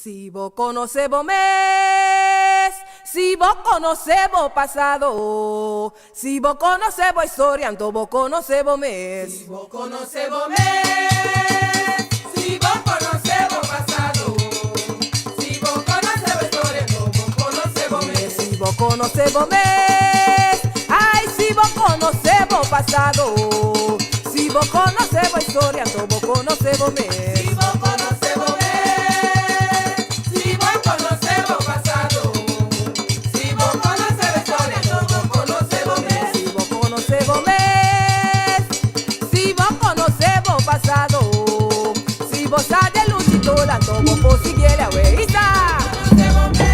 Si vos conocés vos mes, si vos conocés vos pasado, si vos conocés vos historia, entonces vos conocés vos mes. Si vos conocés vos mes, si vos conocés vos pasado, si vos conocés vos historia, entonces vos conocés vos mes. Si vos conocés vos mes, ay, si vos conocés vos pasado, si vos conocés vos historia, entonces vos conocés vos mes. Si vos conocés vos mes, si vos conocés vos pasado, si vos conocés vos historia, entonces vos conocés vos mes. Si vos conocés vos mes, si vos conocés vos pasado, si vos sos de luchitola, entonces vos consiguiere a Weisa. Conocés vos mes.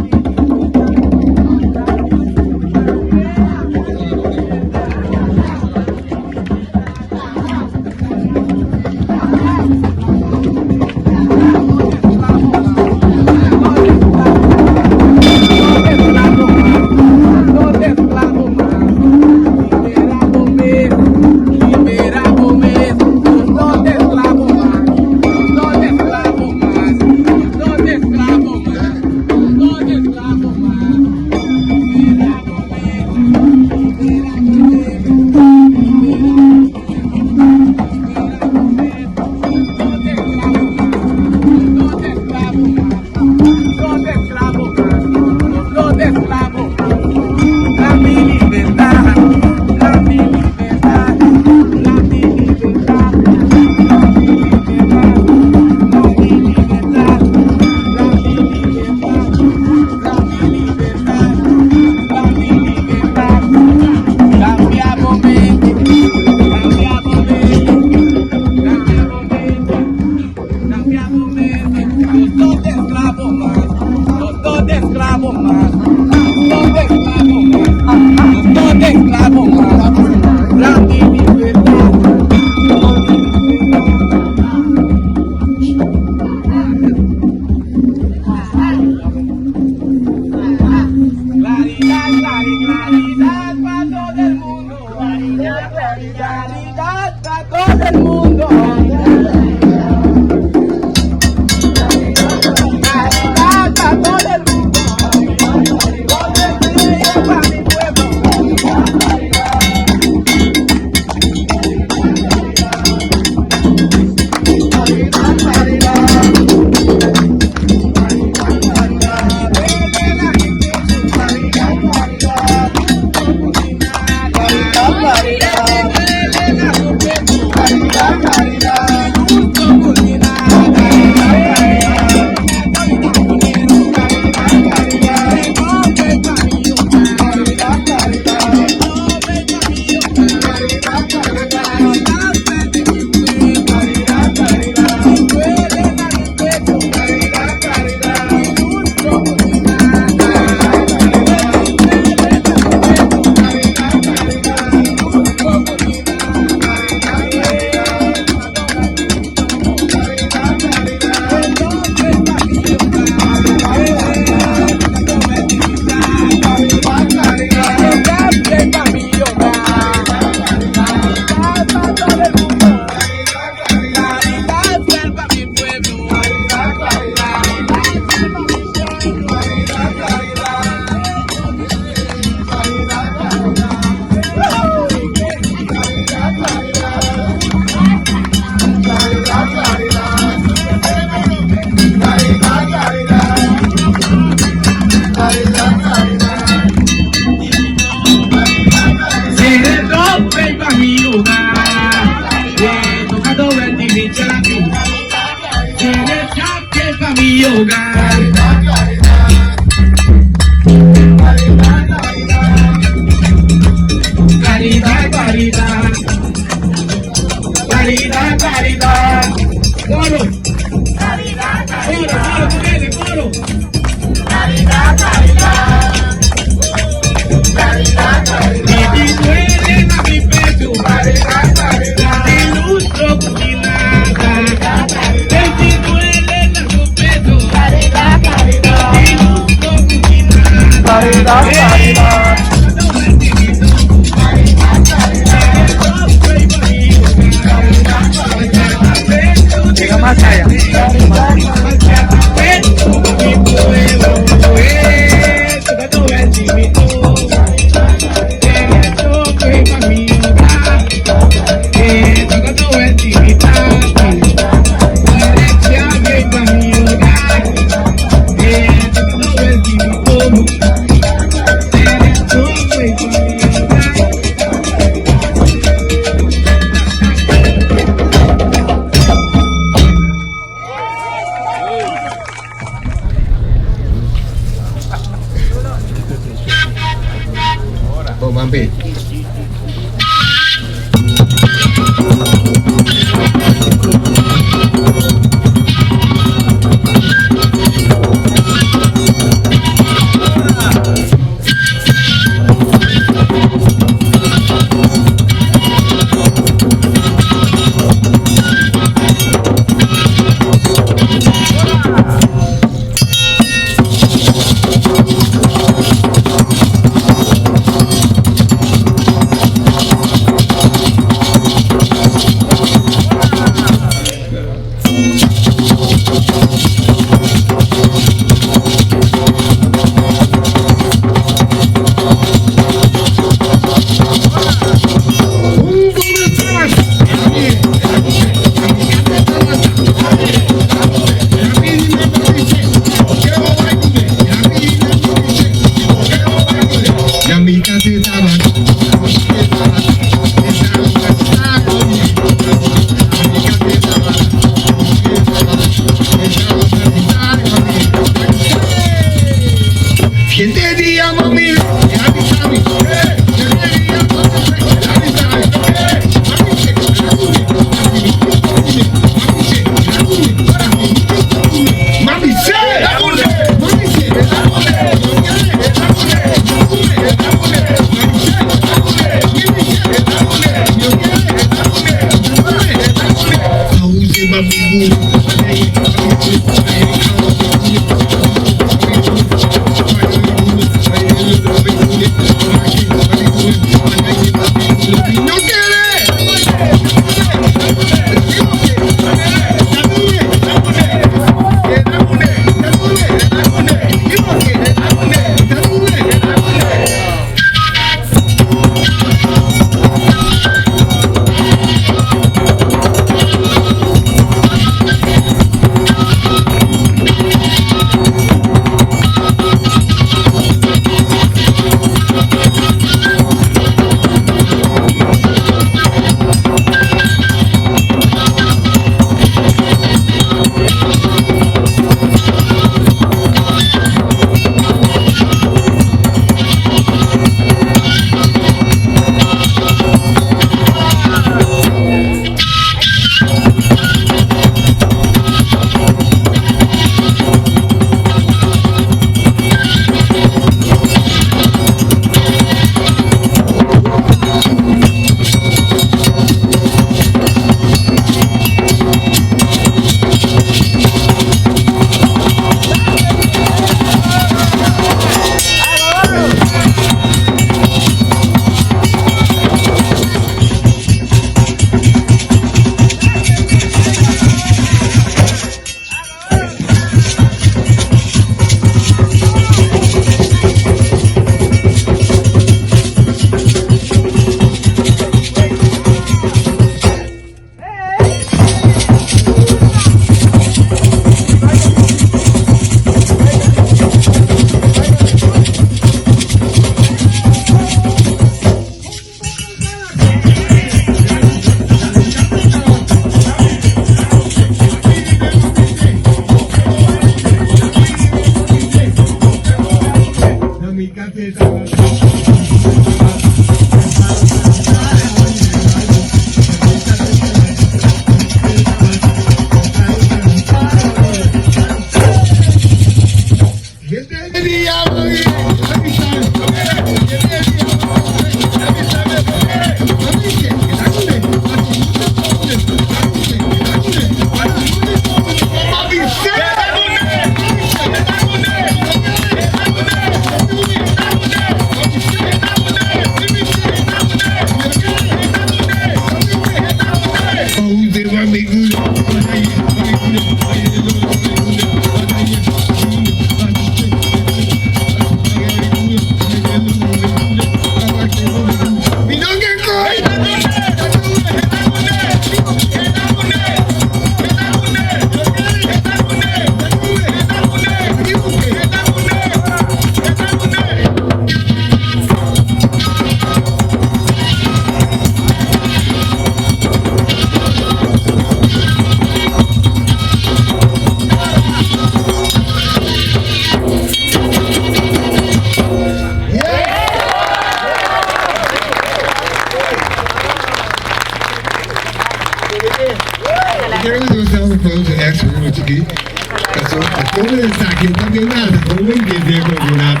quien también nada, como un que combinado.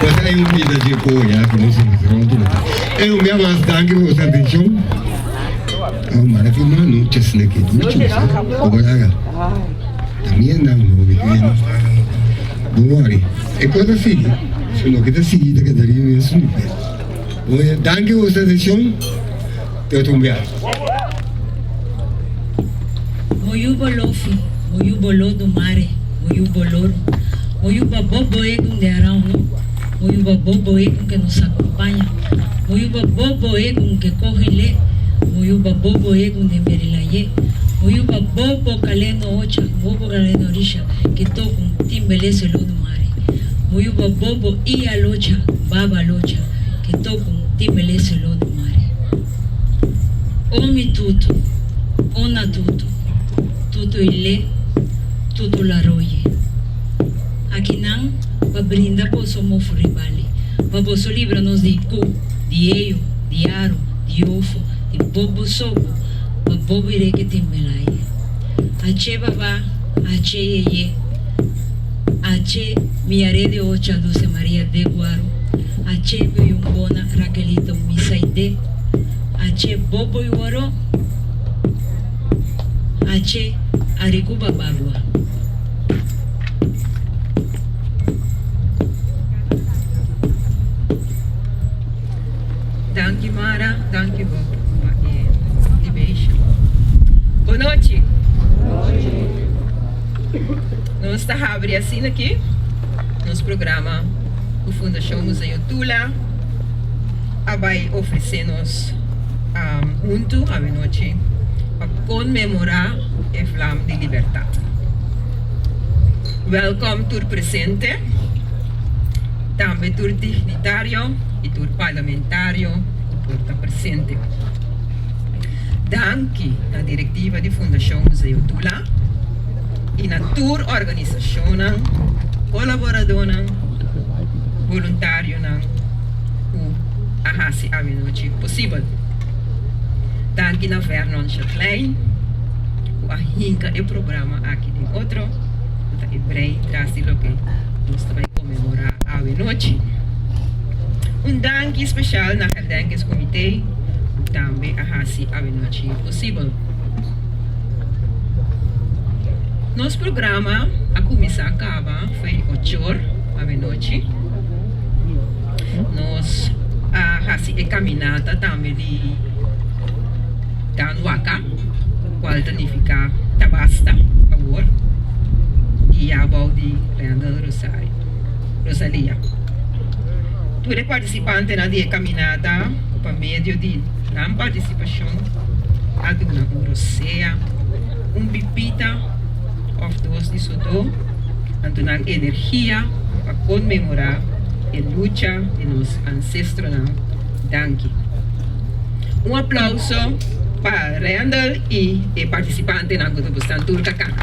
Pues hay un video de coya, con eso me cerró todo. Es un día más, danke por vuestra atención. Mara que no noches le que mucho, o haga. También dan lo que quieren. No worry. Es cosa así, solo que te sigue que te ríe es un Oye, danke por vuestra atención. Te voy a tumbear. Moyu bolofi, moyu bolo do mare, moyu boloro, moyu babobo egun de arauno, moyu babobo egun que nos acompaña, moyu babobo egun que coge le, moyu babobo egun de merilaye, moyu babobo caleno ocha, bobo caleno risha, que toca un timbeleso lo do mare, moyu babobo y alocha, baba locha, que toca un timbeleso lo do mare. Omi tutu, ona tutu. Tudo ile, tudo la roye. Aqui não, para brindar por somos ribali, para você livrar-nos de cu, de eio, de aro, de ofo, de bobo sobo, para bobo irei que tem melaia. Ache baba, ache yeye, ache miare de ocha Dulce Maria de Guaro, ache biumbona Raquelita misaide, ache bobo iwaro, ache Arikuba Bagua. Danke Mara, danke Bob por beijo. Boa noite. Nós estamos abrindo assim aqui, nosso programa, o Fundação Museu Tula, vai oferecer-nos junto à noite para comemorar a Flama de Liberdade. Welkom tur presente, também tur dignitário e tur parlamentário por estar presente. Danke à diretiva de Fundação Museu Tula e na tur organização, colaborador, voluntário, o ahasi a noite possível. Danke na Vernon Chatelain, o ahinka e programa aqui em outro, o hebreu traz o que nós vamos comemorar a noite. Danke especial na herdenkingscomitê, também ahasi a noite possível. Nosso programa a começar acaba foi 8 horas a noite. Nós ahasi e caminhada também de Tanwaka, qual significa tabasta, favor, e a de Randall Rosalia. Tudo participante na dia caminhada, por meio de não participação, a duna rosea, bibita, ou dois de sodo, a donar energia para comemorar a luta de nossos ancestros. Danke. Aplauso para Randall e participante na grupo Santurca Cana.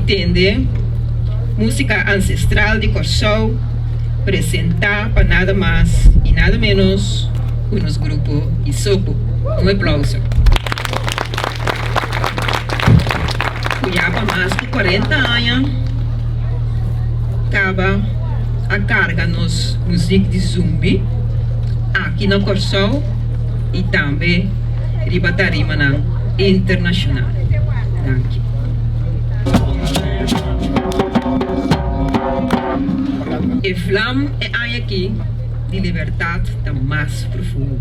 pretende música ancestral de Corsou presentar para nada más y nada menos que los grupos Isopo. Un aplauso. Ya para más de 40 años, acaba a carga-nos música de zumbi aqui na Corsou e também ribatarima na internacional. Danke. E Vlam é aqui de liberdade da mais profundo.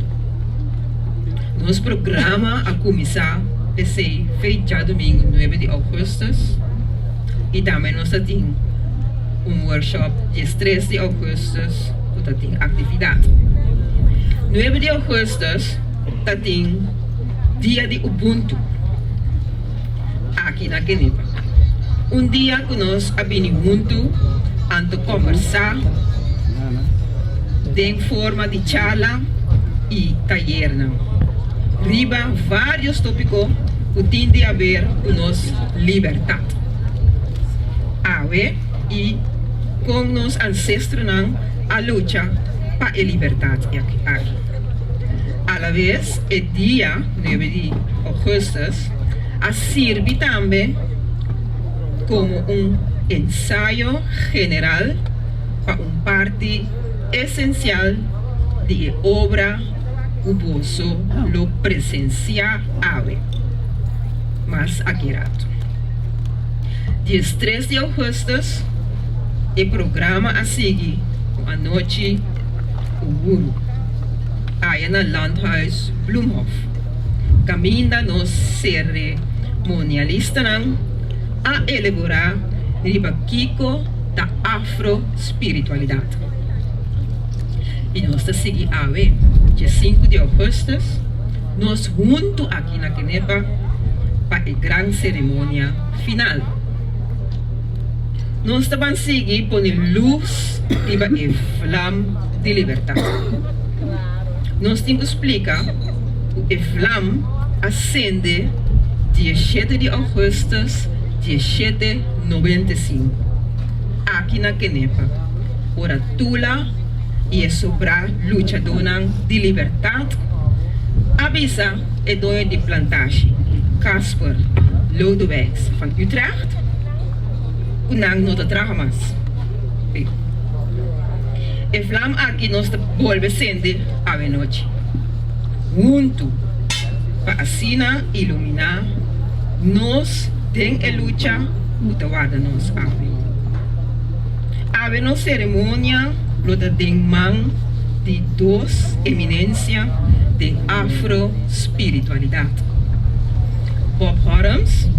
Nosso programa a começar a ser feito já domingo 9 de agosto e também nós temos workshop dia 3 de agosto que tem atividade. 9 de agosto tem dia de Ubuntu aqui na Kenepa. Dia que nós abrimos junto a conversar de forma de charla e taller. Riba vários tópicos que têm a ver com nossa liberdade. E com nossos ancestros a luta para a liberdade aqui. A la vez, o dia 9 de agosto serve também como ensaio general para parte essencial de obra que posso lo presenciar mas aqui rato. Dia 3 de agosto, o programa a seguir a noite Uburu aí no Landhuis Bloemhof. Caminha nos cerimonialista a elaborar riba Kiko da afro-espiritualidade. E nós a seguir dia 5 de agosto, nós juntos aqui na Kenepa para a grande cerimônia final. Nós também seguimos por luz e a flama de liberdade. Nós temos que explicar que a flama acende dia 7 de agosto, dia 795, aqui na Kenepa. Ora tula e sobrar luchadora de liberdade. Avisa é dono de plantagem, Casper Lodewijks van Utrecht. Kunang nota traga mais. E Vlam aqui nós volve acender a noite. Junto para assim iluminar nós tem a luta que guarda nos ave no cerimônia luta tem mão de duas eminências de afro-espiritualidade. Bob Harms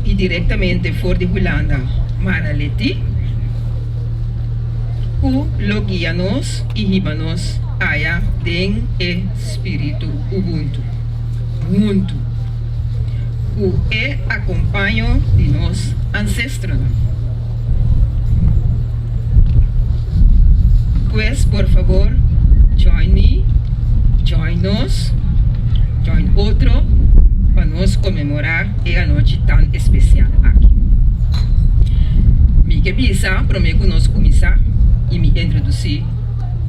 e diretamente for de Holanda, Mara Leti, que lo guia-nos e riba-nos aya den espírito Ubuntu. Ubuntu. Que é acompanho de nós ancestros. Pues, por favor, join me, join nos, join outro, para nós comemorar a noite tão especial aqui. Me quebisa, prometo nós começar e me introduzir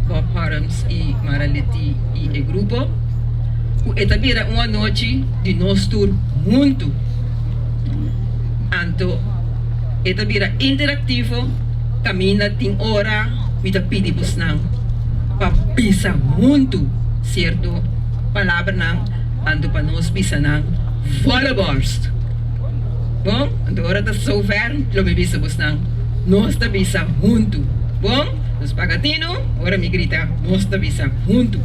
Bob Harms e Mara Leti e o grupo. Esta vira uma noite de nós tour muito. Então, esta vira interativo, caminha tem hora, me da pedimos não, para pisar muito, certo? Palavra não, ando para nós pisar não, volleybalst. Bom, então hora está zover, lo bebisamos não, nós está pisar muito. Bom, nos pagatino, ora me grita, nós está pisar muito.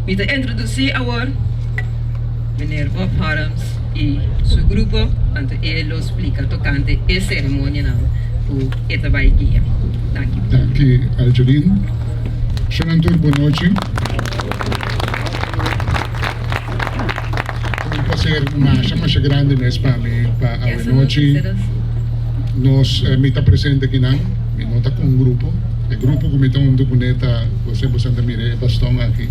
Me da introduzir agora, meneer Bob Harms e seu grupo, então ele explica tocante a cerimônia o esta vai guia. Daqui, Algerin. Xanantur, boa noite. Vai ser uma chama grande nesse para a noite. Nós me está presente aqui não, me nota com um grupo. O grupo que me está um documento, você Santa Mire, bastão aqui.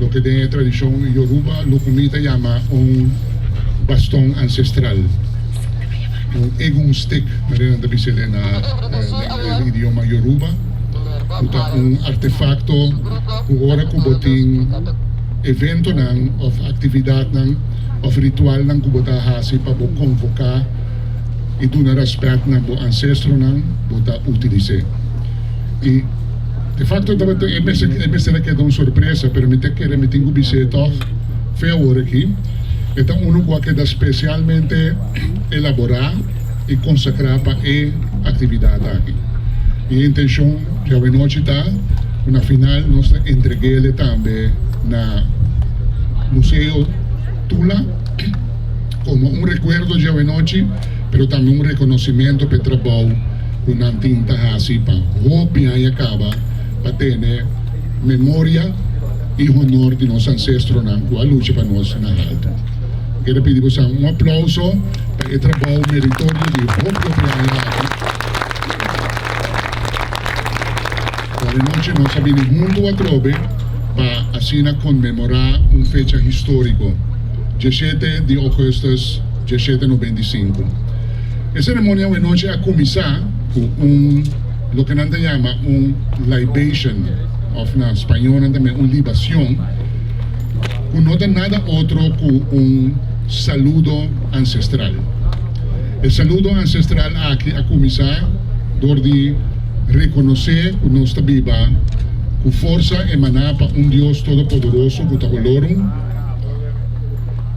lo que de tradición Yoruba, lo comita llama un bastón ancestral. Un egun stick, manera de decir en el idioma Yoruba. Un artefacto que ahora kuboting evento nang of actividad nang of ritual nang kubota hasi pa bo convocar e donar respeito nang bo ancestro nang bota utilize. E de facto é mesmo que dá uma surpresa, pero me te quero me tenho visita feo hora aqui. Então uno que dá especialmente elaborar e consagrar para a atividade aqui. E a intenção já vai noite está na final nós entreguei também na Museu Tula como um recuerdo de hoje noite, pero também um reconhecimento para o trabalho que não tinta assim para roupa e acaba para ter memória e honor de nossos ancestros na qual luta para nós na alta. Quero pedir você um aplauso para o trabalho meritório de roupa para Hoje noite nós sabemos junto a trove para assim comemorar uma fecha histórica, 17 de agosto de 1795. A cerimônia hoje noite a começar com lo que nós chama libation, ou na espanhol também libação, que não é nada outro que saludo ancestral. O saludo ancestral aqui a começar de reconhecer que nós estamos vivos, com força emanada para Deus Todo-Poderoso que está valorando,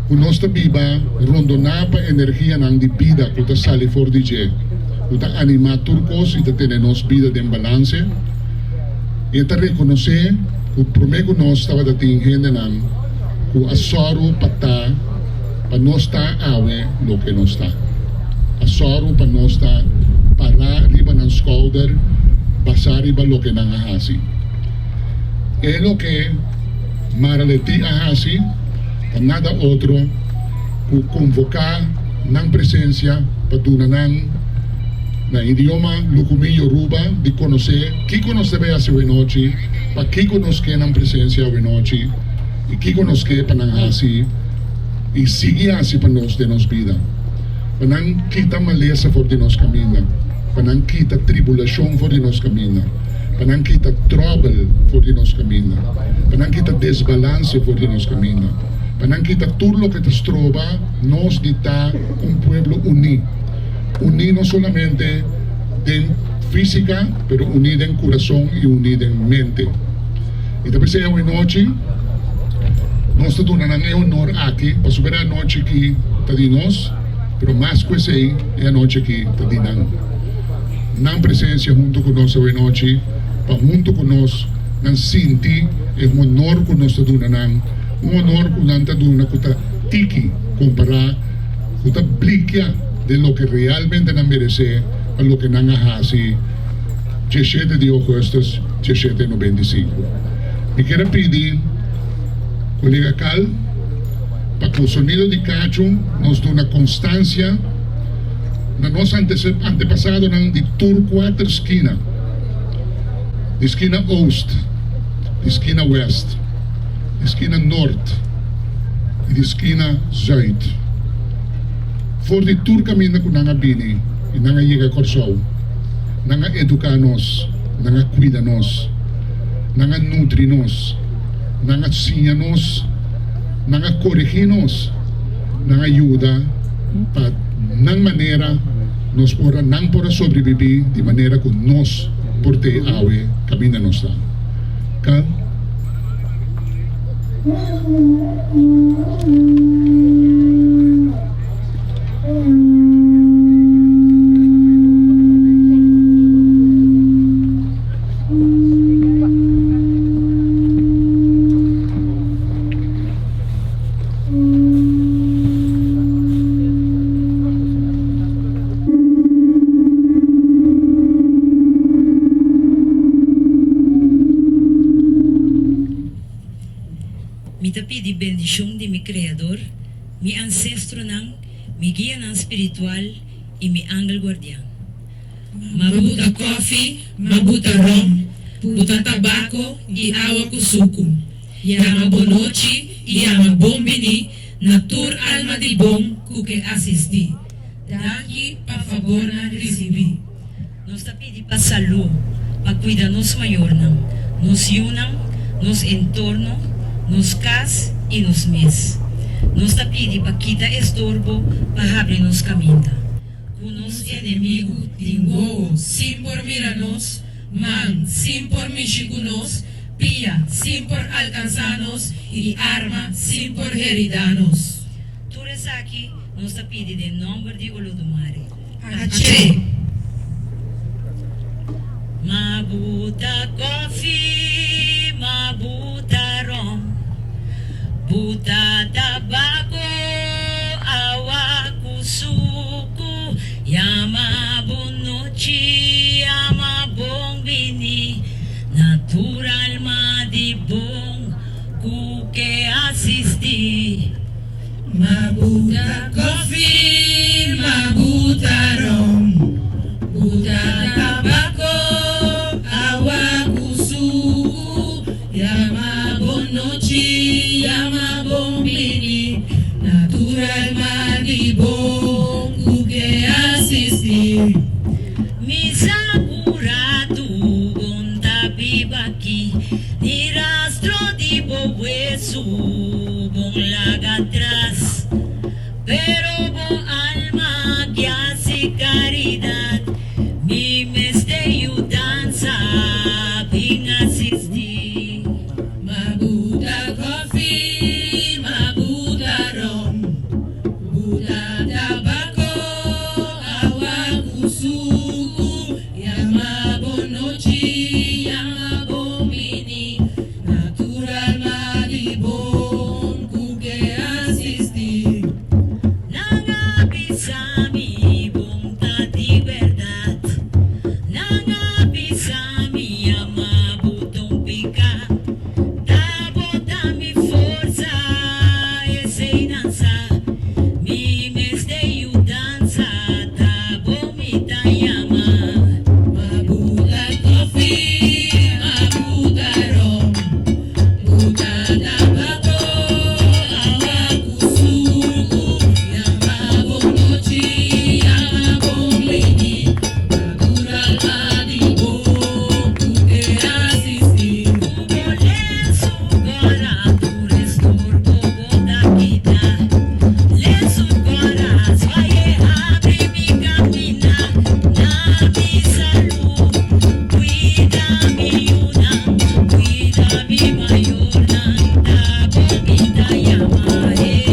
que nós estamos vivos, rondonada para a energia de vida que está saindo fora de gente, que está animando turcos e está tendo nossa vida em balance, e está reconhecer que o primeiro que nós estamos atingindo que a sorro para nós estar o que nós está. A sorro para nós estar parar riba ng shoulder, basar riba lo que nang ahasi. É lo que maraleti ahasi, nada outro, que convocar ng presença para dunanang na idioma Lukumi Yoruba de conhecer que conosce bem a sua noite, para que conosce ng presença a noite, e que conosce para nang ahasi, e sigue assim para nós de nos vida. Para não kita maleza for de nos caminho, para não kita tribulação for de nos caminho, para não kita trouble for de nos caminho, para não kita desbalance for de nos caminho, para não kita tudo o que te trova, nós dita pueblo unido. Unido não solamente em física, pero unido em coração e unido em mente. E depois é hoje noite, nós estamos dando honor aqui, para subir a noite que está de nós, pero mais que isso é a noite que está de nós. Na presença junto conosco hoje noite, para junto conosco, não sentir o honor que nós estamos dando, honor que nós estamos dando, que está tiki, comparar, que está bliquia de lo que realmente não merece, a lo que não hasi, 17 de agosto de 1795. Me quero pedir, colega Cal, para que o sonido de cacho nos dê uma constância na nossa antepassado de tour 4 esquina, de esquina oeste, de esquina west, de esquina norte e de esquina zuid. For de tour caminho com nanga bini e nanga chega corsou, nanga educar nos, nanga cuida nos, nanga nutri nos, nanga ensina nos, nanga corrigir nos, nanga ajuda para não maneira nós não para sobreviver de maneira que nós por ter awe caminha nos lá. Cá? Mitapi di bendición de mi creador, mi ancestro nang, mi guía nang espiritual y mi ángel guardián. Mabuta coffee, mabuta rum, buta tabaco e água com suco. Yama bonochi, yama bombini, natur alma di bom kuke assisti. Daqui, por favor, na recebi. Nos está pedindo para saúde, para cuidar nos maior, nos unam, nos entorno, nos cas e nos mes. Nos está pedindo para quitar estorbo, para abrir nos caminho. Com nos inimigo, tingo, sim por miranos, man, sim por mexicanos, pia, sim por alcançanos e arma, sim por heridanos. Tures aqui, nos está pedindo em nome de Olodumare. Ache! Mabuta coffee, mabuta rum, buta tabaco, awa kusuku, yama bonochi, yama bombini, natural madibong, kuke assisti. Mabuta coffee, mabuta rum, buta tabaco, awa kusuku, yama bonochi, yama bombini, natural madibong, kuke assisti. Misapuratu bonta bibaki, ni rastro di bohuesu, bon laga atrás, pero bon alma que hace caridad, mi mes de ayudanza, vin asistir. Mabuta coffee, mabuta rum, buta tabaco, awa kusuku, yama bonochi, yama bombini, natural madibong, kuke asistir. Nanga pisami, bonta di verdad, nanga pisami, yama butong pika, tabota mi forza, esenanza, mi mes de ayudanza, tabo mi tayama. Mabuta coffee, mabuta rum, buta tabaco, awa kusuku, yama bonochi, yama bombini, natural madibong, kuke assisti. Lensu gora, tu restorbo boda kita, lensu gora, swaye abre mi camina, na mi salud, cuida mi una, cuida mi mayor, tabo mi tayama, maga,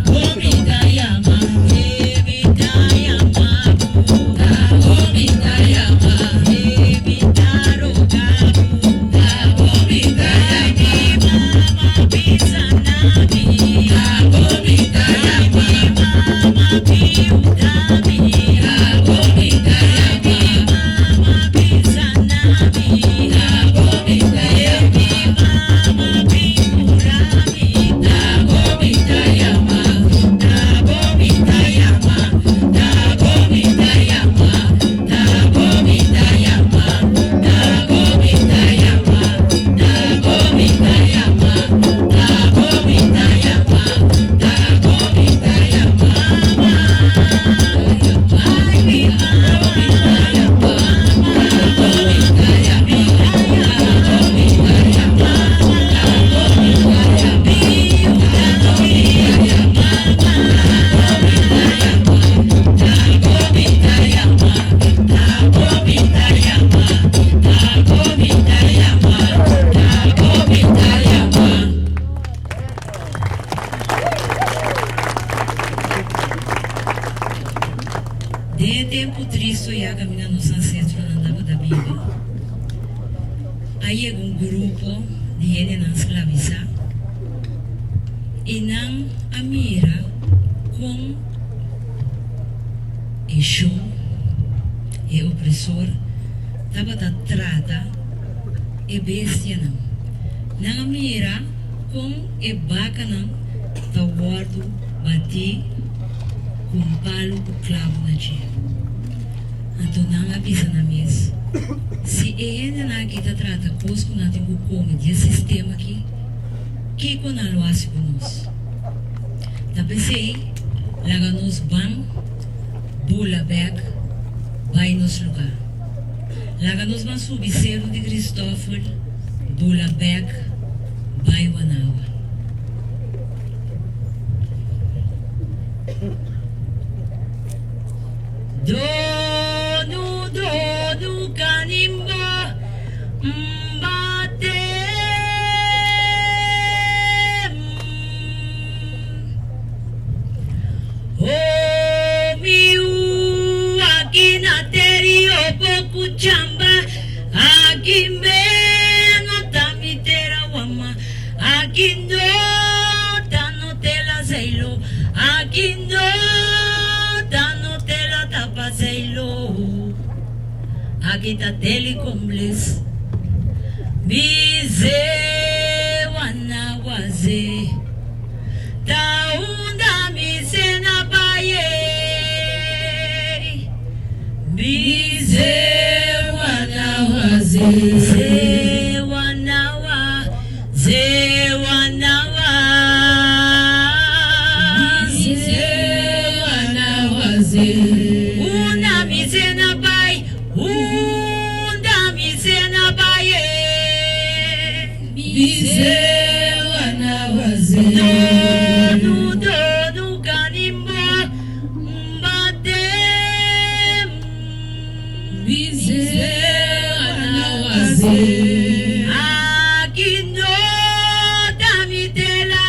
tabo mi tayama, mi tayama, tabo mi tayama, mi taroga, tabo mi tayama, mama pisa nami, tabo mi tayama, mama piudami, tabo mi tayama, mama pisa nami, tabo mi tayama, mama piurami, tabo mi tayama, tabo mi tayama, tabo mi tayama, tabo mi tayama, tabo mi tayama, tabo mi tayama, tabo mi tayama, tabo mi tayama, ay mi tabo mi tayama, tabo mi tayama, tabo mi tayama, tabo mi de tempo triste ya caminhando nos ancestros andava da Bíblia. Aí um grupo de gente não escravizar e não a mira com Exu e opressor estava da trata e bestia não a mira com e baca não da guardo bati com palo o clavo na dia. Então não avisa na mesa. Se ele não kita trata conosco, nós temos como de sistema aqui, que quando nós faz conosco. Da pensei, laga nos bam, bula back, vai nos lugar. Laga nos ban subicero de Cristóforo, bula back, vai wanawa. Dono kanimba mbate o miu akinateri opoku chamba akimbe notamitera wama akindo tanotela zeilo akindo tanotela tapazeilo akita telekomles bize wana waze taunda mise na baye bize wana waze ze wana waze wana bize wana waze una mise na baye unda mise na baye bize wana waze dono kanimba mbate bize wana waze akindo tamitela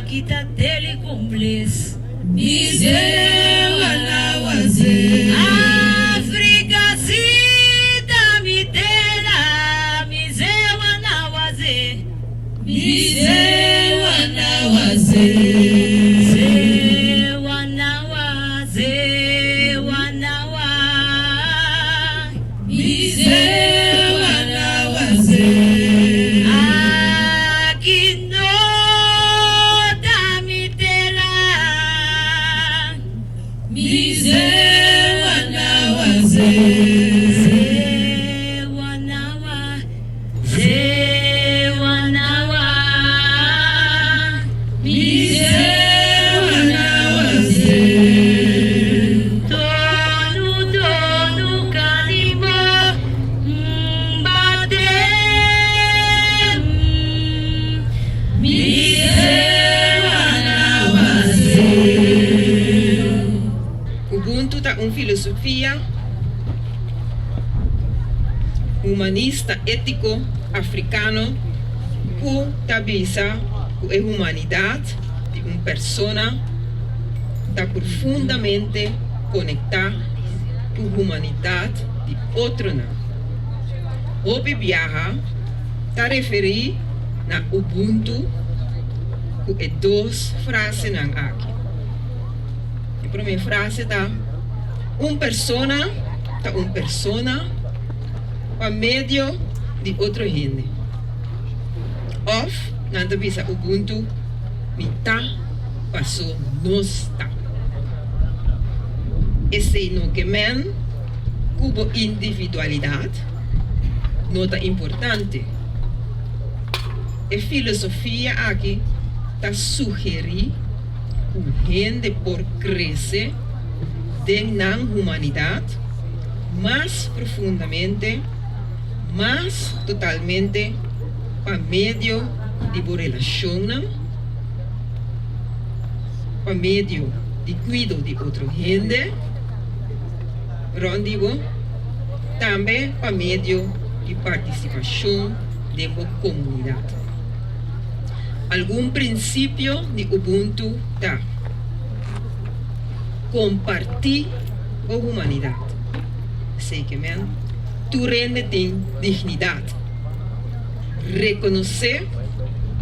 kita telekombles bize wana waze Afrika sita mitela mize wana waze bize wana waze ze wana waze wana wa bize wana waze akindo tamitela bize wana waze ze wana wa ze wana wa bize wana waze dono kanimba mbate bize wana waze. Ubuntu ta un filosofia humanista ético africano que tabisa a humanidade de uma persona está profundamente conectada com a humanidade de outro não. Obi viaja está referir na Ubuntu com duas frases nan aqui. A primeira frase está persona para meio de outra gente. Of, nanta bisa Ubuntu, mita passou nos ta. Esse no que men, cubo individualidade, nota importante. A filosofia aqui está sugerir que gente por crescer na humanidade mais profundamente, mais totalmente para meio de boa relação, para meio de cuidado de outra gente, rondigo, também para meio de participação de uma comunidade. Algum princípio de Ubuntu está compartir a humanidade. Sei que men, tu rende tem dignidade. Reconhecer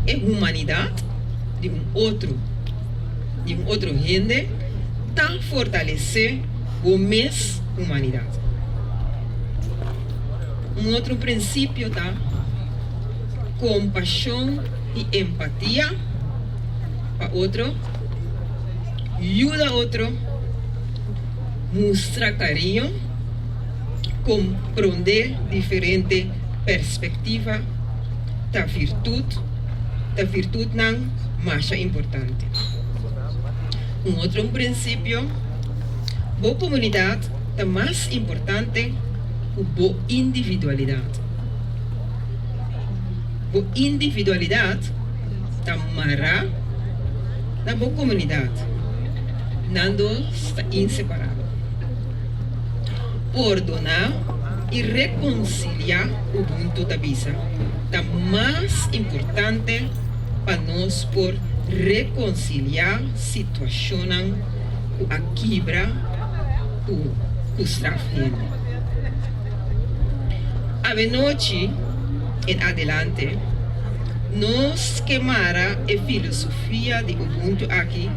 a humanidade de outro gente, tá fortalecer a mesma humanidade. Outro princípio tá compaixão e empatia para outro, ajuda outro, mostra carinho, comprender diferente perspectiva da virtud nan mais importante. Outro princípio, boa comunidade é mais importante que boa individualidade. Boa individualidade está mará na boa comunidade. Nando está inseparável. Perdonar e reconciliar o Ubuntu da vida é mais importante para nós por reconciliar situações que a quebra que está fazendo. A noite em adelante, nós queimara a filosofia de Ubuntu aqui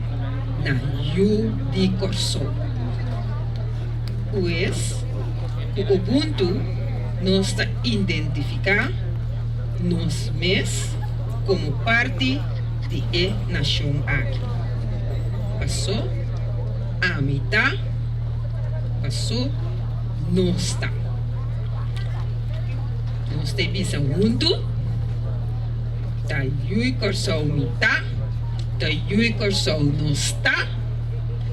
na Yu de Corso. Pois, o Ubuntu nos está identificar nós mesmos como parte de a nação aqui. Passou a mitad, passou nós está. Nós temos Ubuntu, da Yu Corso mitad, da Yu Corso nós está,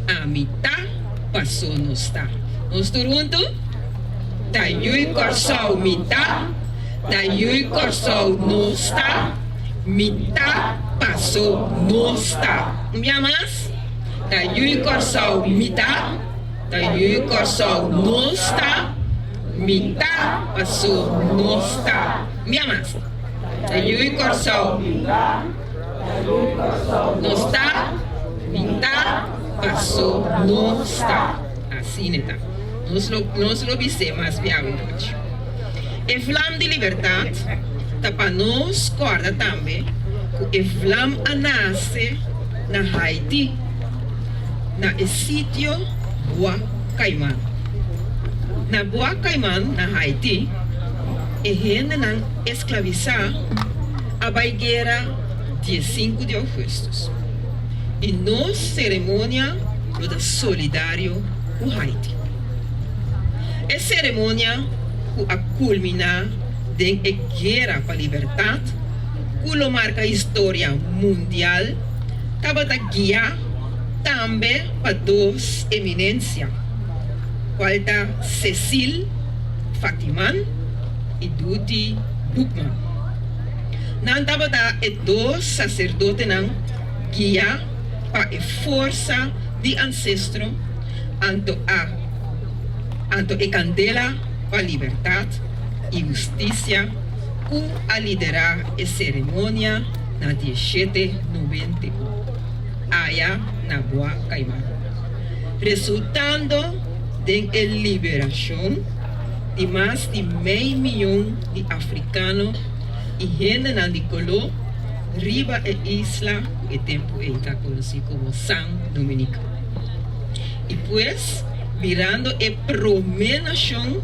a mitad passou nós está. Nós juntos, da Yu Corso mitad, da Yu Corso nós está, mitad passou nós está. Minha mais, da Yu Corso mitad, da Yu Corso nós está, mitad passou nós está. Minha mais, da Yu Corso nós está, mitad passou nós está. Assim está. Nós lo vimos mais bem hoje. A flama de liberdade está para nós guardar também que a flama nasce na Haiti, na sítio Boa Caimán. Na Boa Caimán, na Haiti, a gente não escravizar a guerra dia 5 de agosto. E nossa cerimônia é solidário com Haiti. A cerimônia que culmina de a guerra para a liberdade, que marca a história mundial, estava a guiar também para duas eminências, qual Cecil Fatiman e Duty Bookman. Não estava a dois sacerdotes guiar para a força de ancestro anto a candela para a liberdade e justiça que a liderar a cerimônia na 1791, allá na Boa Caimán, resultando da liberação de mais de meio milhão de africanos e gente na Nicoló, riba a isla que tempo está conhecido como San Domingo. E pues, virando a primeira nação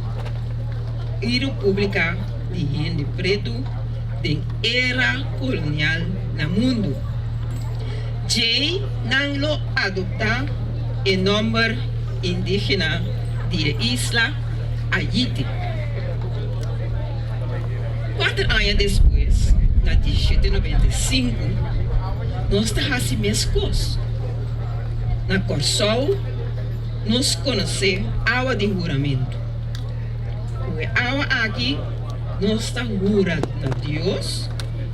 e república de gente preto da era colonial no mundo. Jay não lo adopta o nome indígena de isla Haiti. 4 anos depois, na 1795, nós estamos assim mesmo coisa. Na Corsol, nós conhecemos a água de juramento. A água aqui, nós estamos jurando na Deus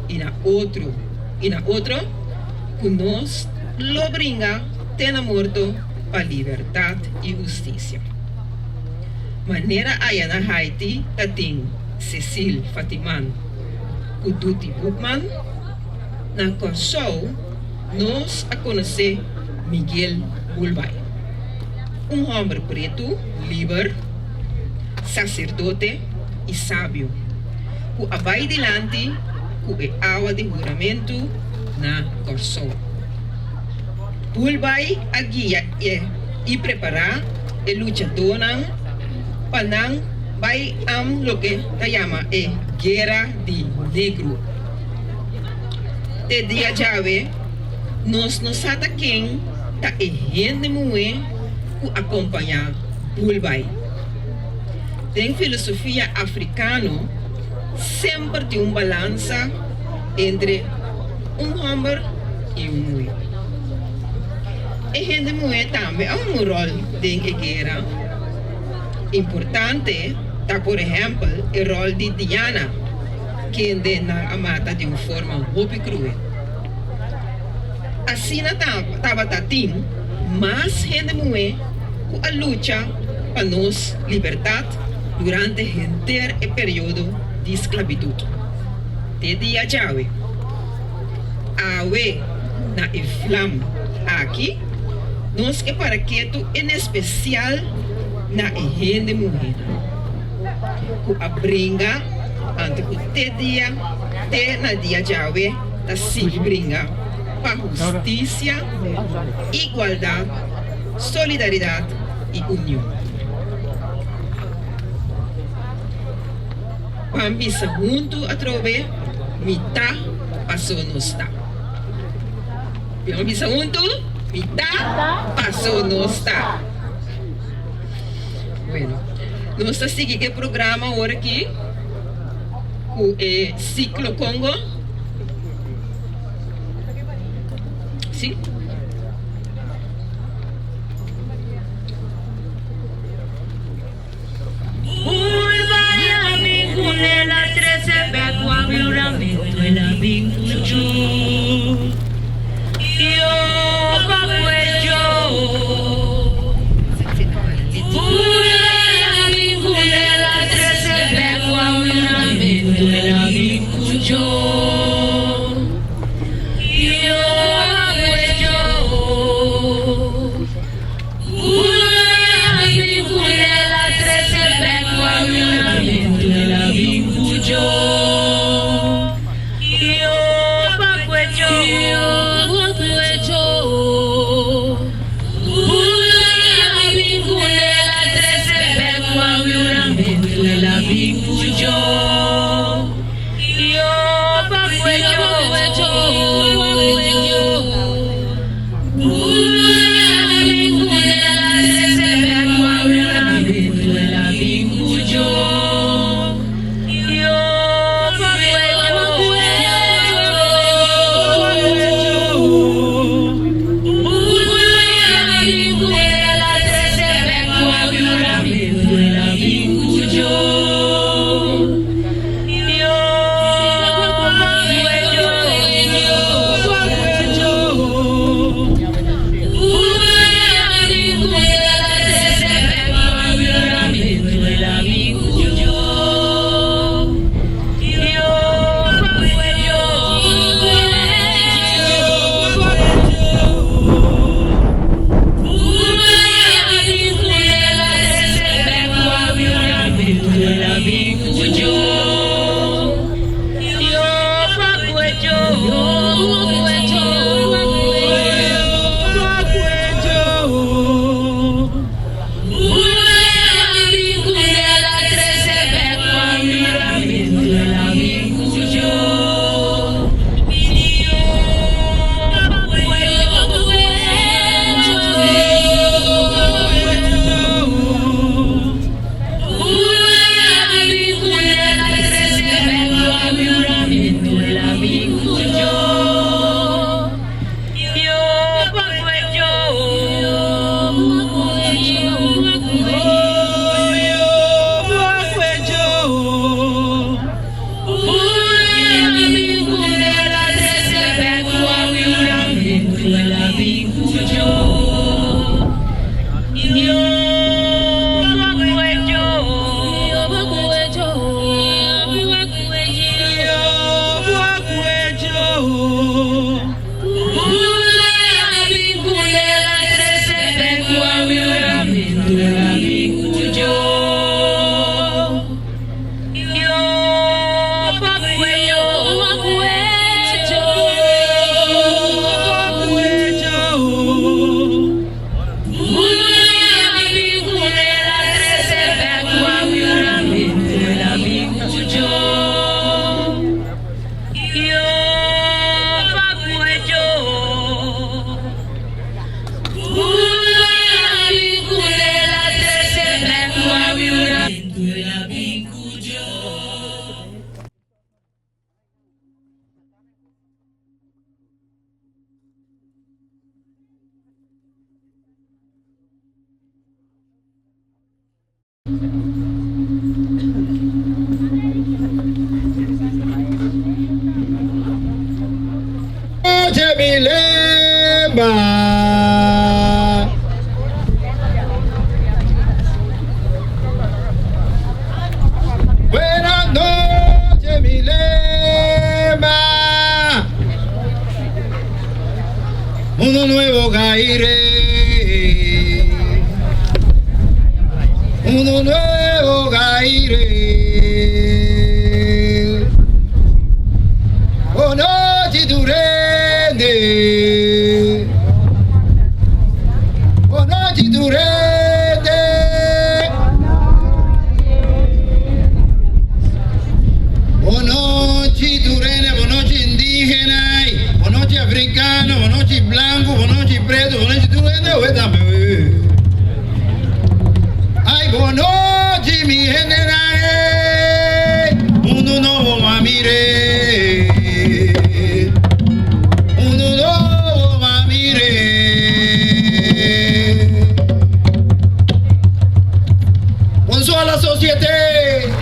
e na outro, que nós lo brinca ter morto para liberdade e justiça. Maneira aí na Haiti, tem Cecil Fatiman, Kuduti Bookman. Na Corsol, nós a conhecer Miguel Bulbay, homem preto, livre, sacerdote e sábio, que vai delante com a água de juramento na Corsol. Bulbay a guia e preparar o lutador para não vai lo que se llama guerra de negro. De dia chave, nós nos ataquem a gente mulher que acompanha Bulbay. tem filosofia africana sempre tem balança entre homem e mulher. E gente mulher também há rol dentro que era importante, tá, por exemplo, o rol de Diana, que anda na mata de uma forma muito cruel. Assim estava tatim, mas gente mulher com a luta para nos liberdade durante o inteiro período de esclavitud. De dia jawe, awe na Islam aqui, nós que para que tu em especial na gente mulher, que abringa ante o te dia, te na dia jawe, ta se bringa para justiça, igualdade, solidariedade e união. Vamos junto a trover, mitad passou nos tá. Vamos junto, mitad passou nos tá. Bueno, nós estamos seguindo o programa agora aqui, o Ciclo Congo. Sim? La 13 bekwa miura mituela binkucho yo bakwejo la 13 bekwa miura mituela binkucho yo bakwejo la 13 bekwa miura mituela binkucho yo bakwejo la 13 bekwa miura mituela binkucho yo bakwejo Noche Milemba. Buenas noches, Milemba. Mundo nuevo cairé. Mundo nuevo cairé. Oh noche durende. Oh noche durende. Buenas noches, turena, buenas noches, indígena, buenas noches, africano, buenas noches, blanco, buenas noches, preto, buenas noches, turena, ay, buenas noches, mi general, mundo nuevo, mamire, mundo nuevo, mamire. Bonsoir la société.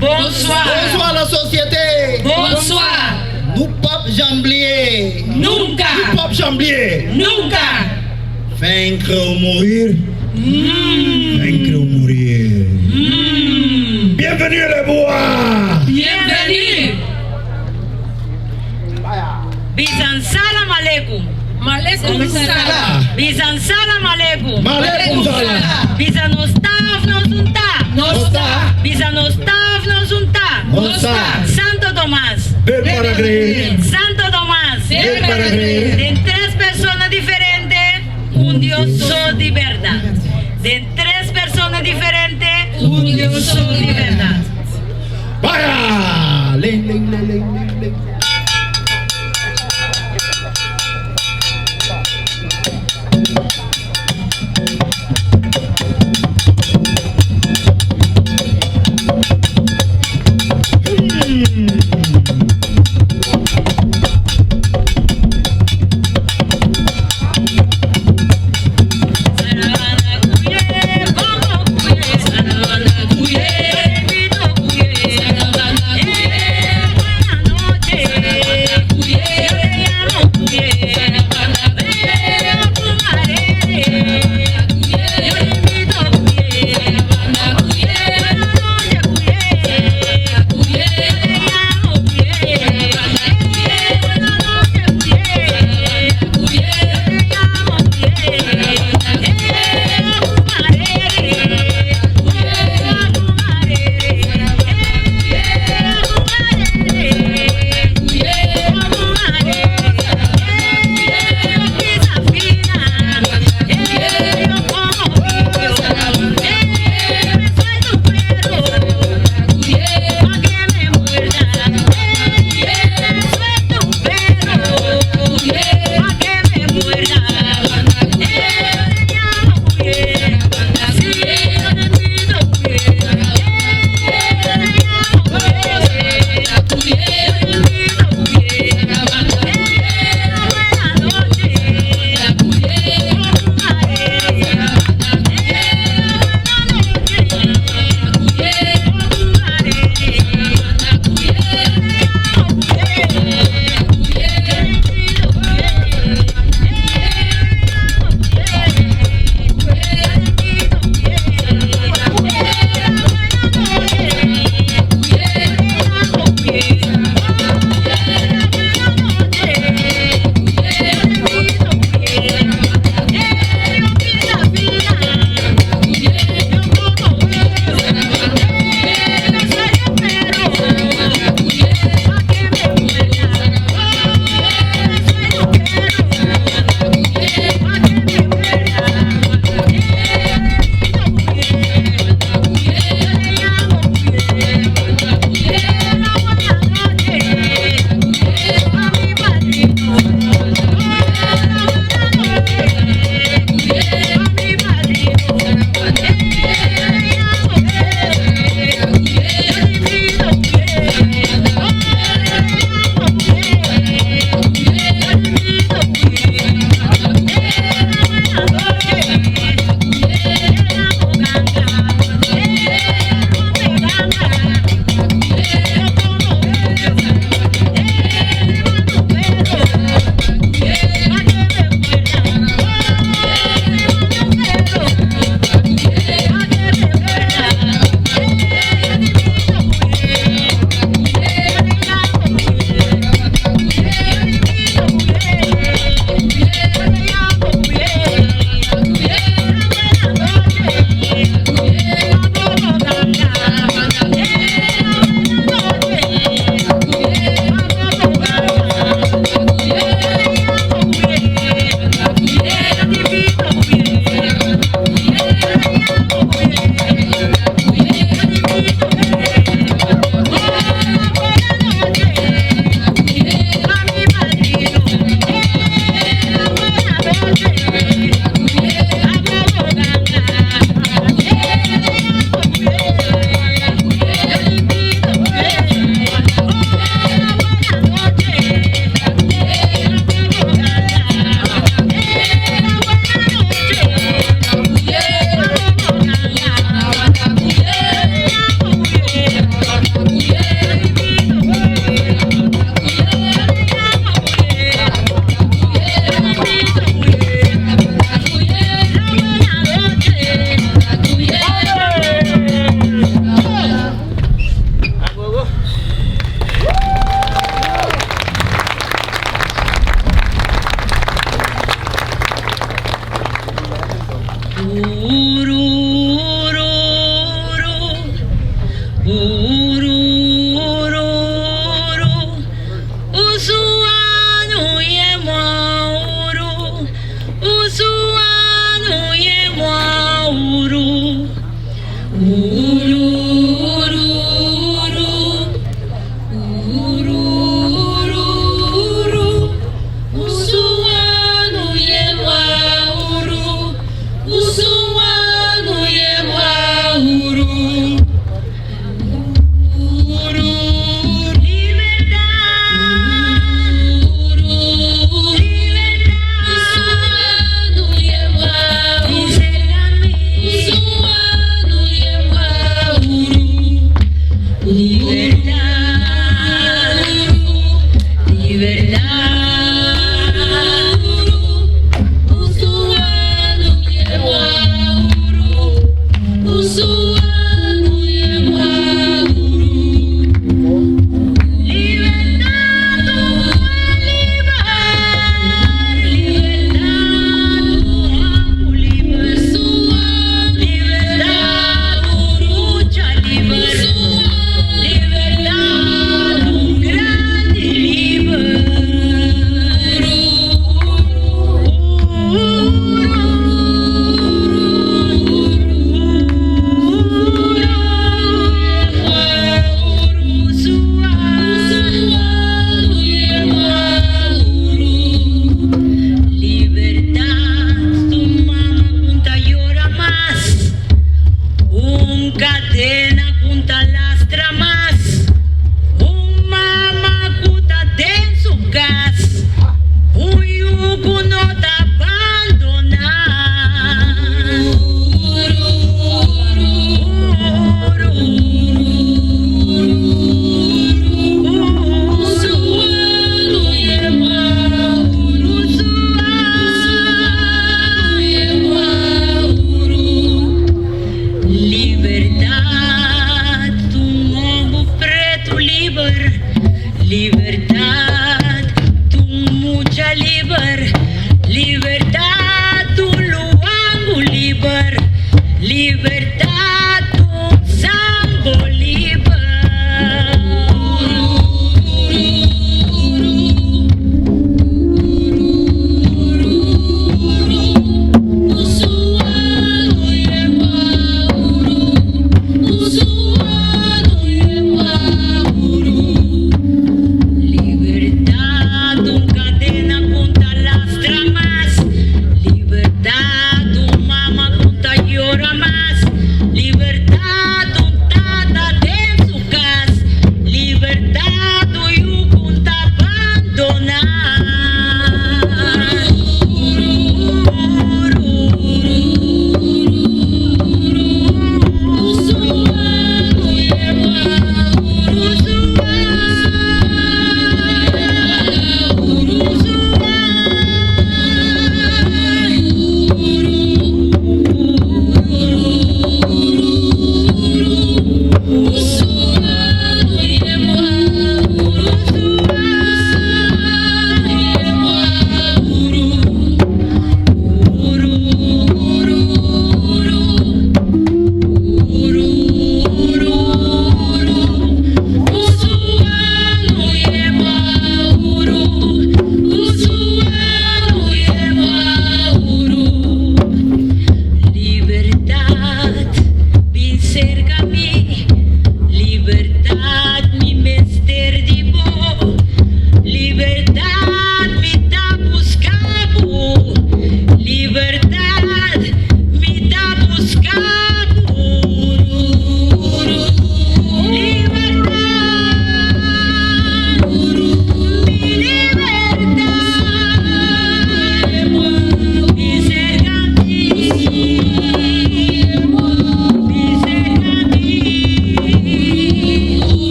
Bonsoir. Bonsoir la société. Bonsoir. Nous pas jamblier. Nunca. Nous pas jamblier. Nunca. Vaincre ou mourir. Vaincre ou mourir. Bienvenue les bois. Bienvenue. Bizan salam alaikum. Malaikum salam. Bizan salam alaikum. Malaikum salam. Bizan ostaf no sunta. Nosta. Bizan ostaf no sunta. Nosta. Santo Tomás. Ven para creer. Santo Tomás. Ven para creer. De tres personas diferentes, un Dios solo de verdad. De tres personas diferentes, un Dios solo de verdad. Vaya. Ling, ling, ling, ling, ling, ling. Buenas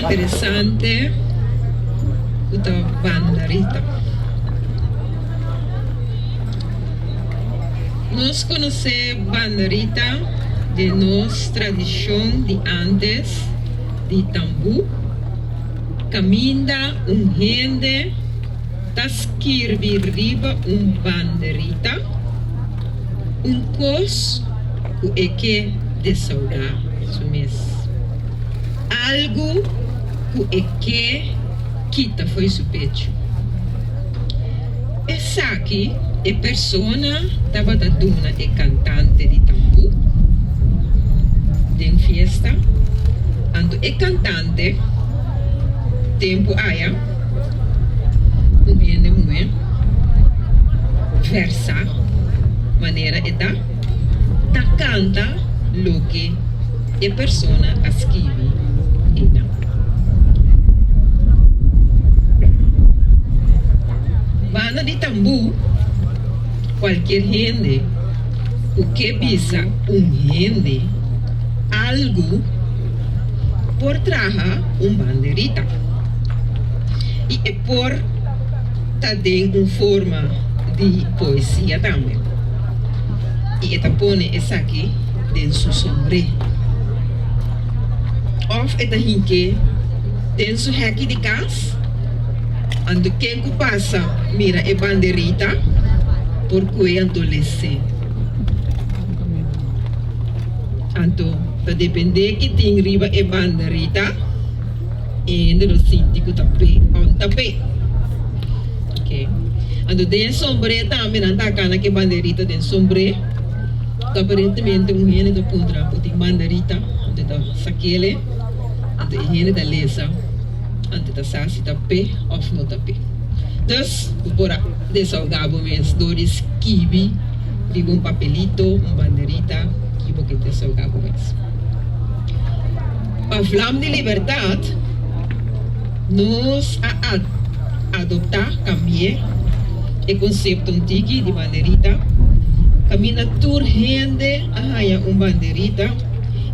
interesante esta banderita. Nos conocemos banderita de nuestra tradición de antes, de Tambu. Caminda un gente, tasquirvi riba un banderita, un cos que desahogar su mes. Algo que quita foi su pecho. Essa aqui é persona estava da duna e cantante de Tambu de fiesta. Ando e cantante tempo aya umende muito versa maneira eta ta canta lo que e persona ascrive ina. Banda de Tambu, qualquer gente, o que visa gente, algo por traja banderita. E é por também forma de poesia também. E esta põe essa aqui dentro do sombrero. Ou esta hinque dentro do haki de casa. Ando quem que passa, mira, é banderita, porque é adolescente. Então, para depender que tem riba é banderita, e ainda não sinto que tapé, on tapé. Ok. Então, tem sombrero também, não está cana que banderita tem sombrero. Aparentemente, gente da puntra, tem banderita, então, saquele, então, gente da lesa. Ante da sasi tapé of no tapé. Dus, por desahogar mes dores kibi, digo un papelito, banderita, kibo que desahogar mes. A Flam de Libertad nos a adoptar, cambiar el concepto antigo de banderita. Camina tur gente a haya banderita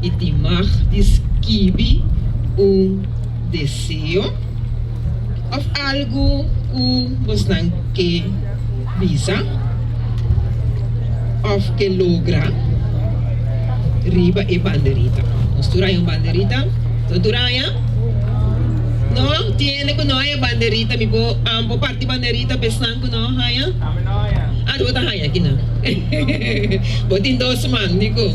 e timar diskibi deseo of algo que visa of que logra riba e banderita. Nos turaya banderita, so turaya no tiene que no haya banderita, mi po ampo parti banderita pesan ko no haya. Ah, tu tak haya kina. Botin dos man ni ko.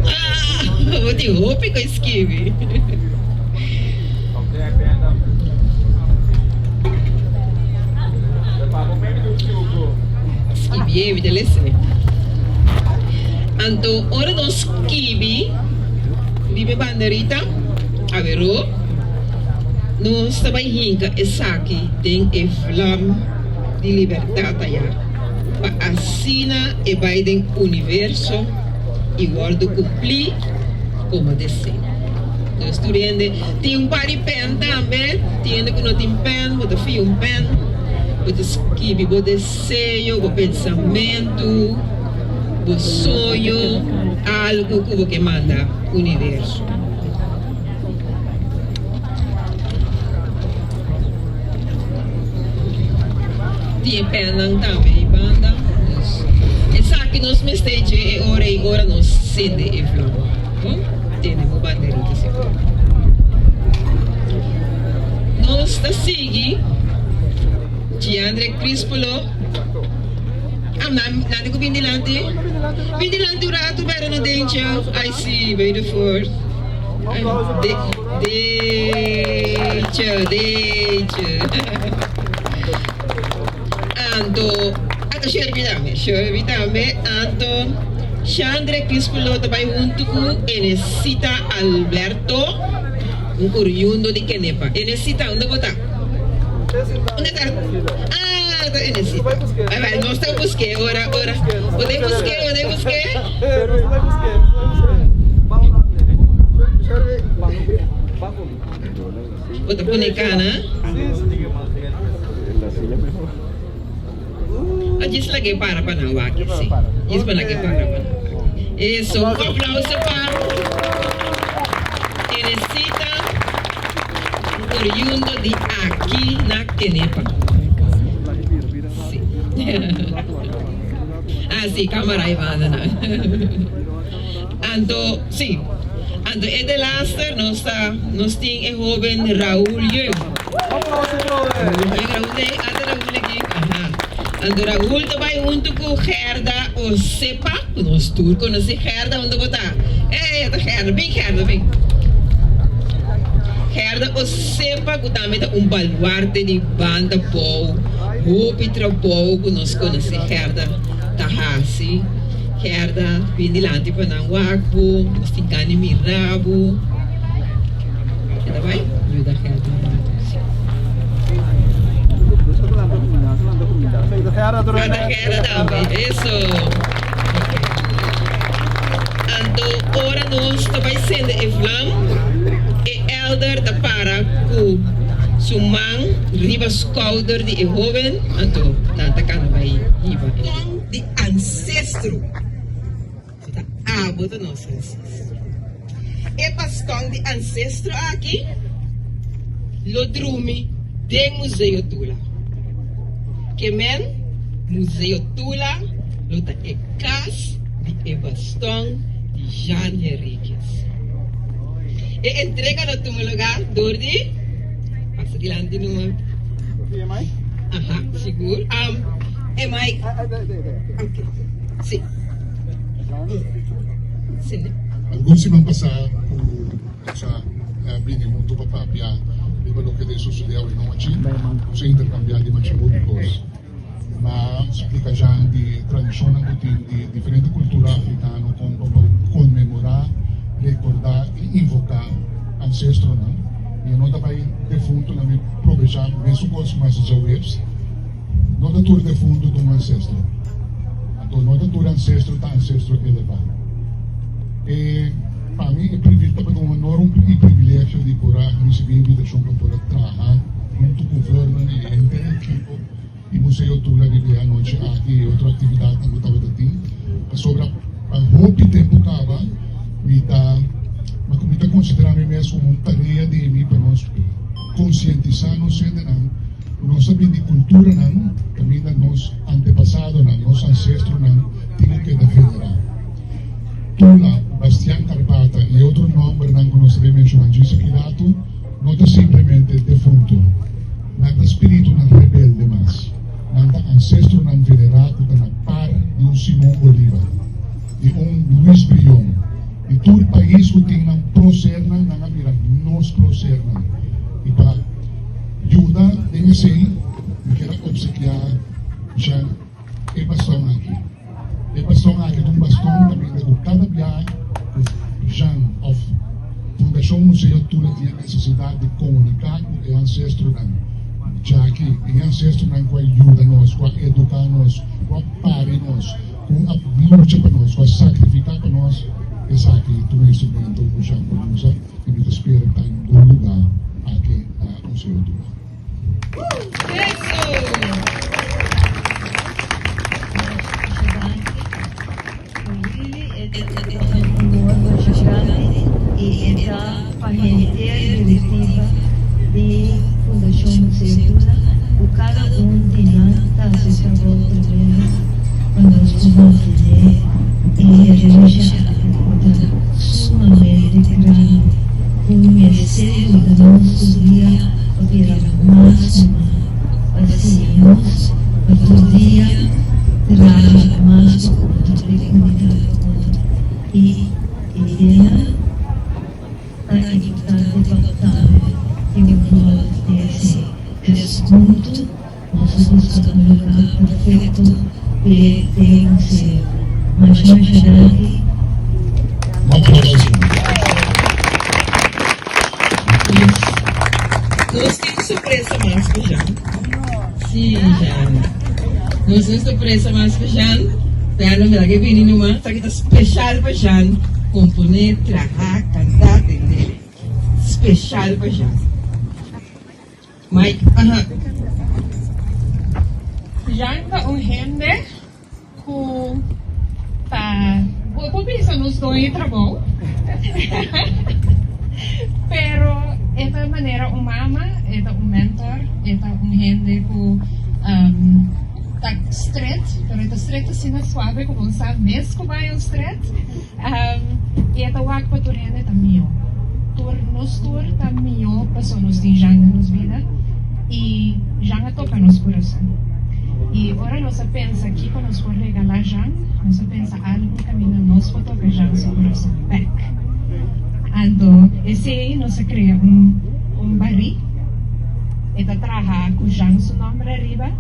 Ah, botin hopi ko skibi. Skibi e telese. Anto ora do skibi vive banderita, avero. No estaba hinka esaki tem e Flam de Libertad ya. Pa assina e Biden universo e guardo cumprir como desejo. Então, estudante tem par de pen também, tem que não tem pen, bota fio pen, bota escrever o desejo, o pensamento, o sonho, algo que você manda universo. Tem pen também, banda. Essa aqui nos mestege e ora nos sede e Flam. Temos banderita se for. Nós está seguindo Giandre Crispolo. Nada que vem delante. Vem delante o rato, pero no danger. I see, way the force. Danger. Anto, ato servi também, Anto. Giandre Crispolo também junto com Enesita Alberto, oriundo de Kenepa. Enesita, onde está? Onde está? Ah, está Enesita. Vai, nós estamos buscando, ora. Onde busquei? Bota ponecana. Diz lagi para panawaki sih. Diz pa lagi para panawaki. Eso, un aplauso para necesita oriundo de aqui na Kenepa. Sí, cámara Ivana. Ando, sí. Ando de laatste, nos ting een joven Raúl Jung. Ando Raúl também junto com Gerda o Sepa, nós turco não sei Gerda onde botar. Gerda, bem Gerda, bem. Gerda o Sepa que também tá baluarte de banda boa, roupa trabalho que nós conhecemos Gerda, Tahasi. Gerda, pinilante pa ng wakbo, mas tingani mirabo. Kita ba? Luda Gerda. Gerda também, isso. Ando, ora nós também sendo Evlam, e elder da para ku sumang riba skouder de Jehoven, ando, nantakan ba iba. De ancestro. Bota nossas. E bastão de ancestro aqui, lo drumi de Museu Tula. Que men, Museu Tula, lo ta e cas de e bastão de Jean Henriquez. E entrega no teu lugar, Dordi, passa adiante numa. Aha, seguro. Mai. Ok, sim. Alguns se vão passar por essa bem muito papapia, lembra lo que de sucedeu e não aqui, não se intercambiar de machinúticos, mas explica já de tradição de diferente cultura africana como comemorar, recordar e invocar ancestros, não? E não dá para ir defunto na minha provejar, mesmo com os mais jovens, não dá tudo defunto de ancestro. Então não dá tudo ancestro elevado. E para mim é um enorme privilégio de poder receber a invitação para poder trabalhar junto com o governo e a inteira equipe e o Museu Tula de a noite aqui e outra atividade que eu estava tendo. Sobre a roupa e tempo que acaba, me está considerando mesmo uma tarefa de mim para nós conscientizar nós não sabemos de cultura, também da nosso antepassado, nosso ancestro, tem que defender. Tula, Bastian Carpata e outro nome que nós devemos mencionar, disse que dato não é simplesmente defunto, não é espírito não rebelde mais, não é ancestro não venerado na par de um Simão Bolívar, de um Luís Brion, de todo o país que tem não procerna, não é mira, nós procerna, e para ajudar, tem assim, eu quero obsequiar já e bastão aqui. E bastão aqui, um bastão também de cada viagem, Jean of Fundação Museu Tula tinha necessidade de comunicar com o ancestro já aqui, o ancestro que ajuda nós, que educar nós, que pare nós, que luta para nós, que sacrificar para nós, esse aqui, todo instrumento que já podemos usar, e me espera estar em um lugar aqui no Museu Tula. E essa parceria diretiva de Fundação Museu Tula, o cada de nós está se trabalhando para nós compreender e realizar sumamente grande conhecer o nosso dia para virar mais assim nós todo dia terá mais oportunidade e ideia a importante batalha e o valor desse desconto nós buscamos um lugar perfeito que tem que ser mais grande. Nós temos surpresa mais que já. Sim, já. Nós temos surpresa mais que já. Pero me lagi pinin naman, sa kita special pa siya, componer, trabajar, cantar, entender. Special pa siya. Mike, Jan va gente com tá vou pensar nos dois trabalho Pero esta manera un mama, esta un mentor, esta un gente que está estreito, pero esta estreito assim na suave, como não sabe mesmo como é um estreito. E esta wak para turende está mio. Nos tour está mio, passou nos tem janga nos vida e janga toca nos coração. E agora nós pensa aqui quando nós for regalar janga, nós pensa algo que caminha nós para tocar janga no coração back. Então, esse aí nós cria barril, e está trabalhando com janga seu nome arriba.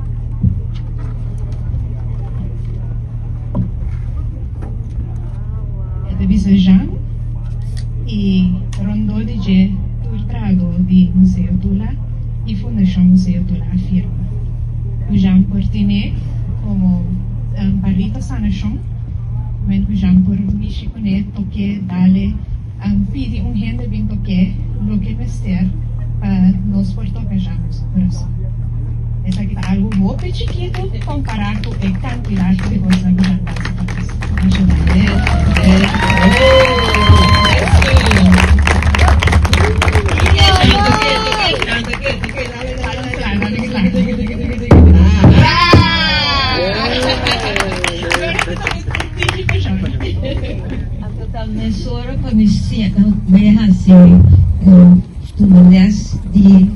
É de janga e rondou de trago de Museu Tula e Fundação Museu Tula afirma. O Jean Portiné como barrita sanação, mas o Jean por Michiconé toque dale pedi gente bem toque lo que mester para nós por tocar já no coração. Essa aqui é algo muito chiquito comparado com a quantidade de coisas que já Mesora comisia berhasil tulis di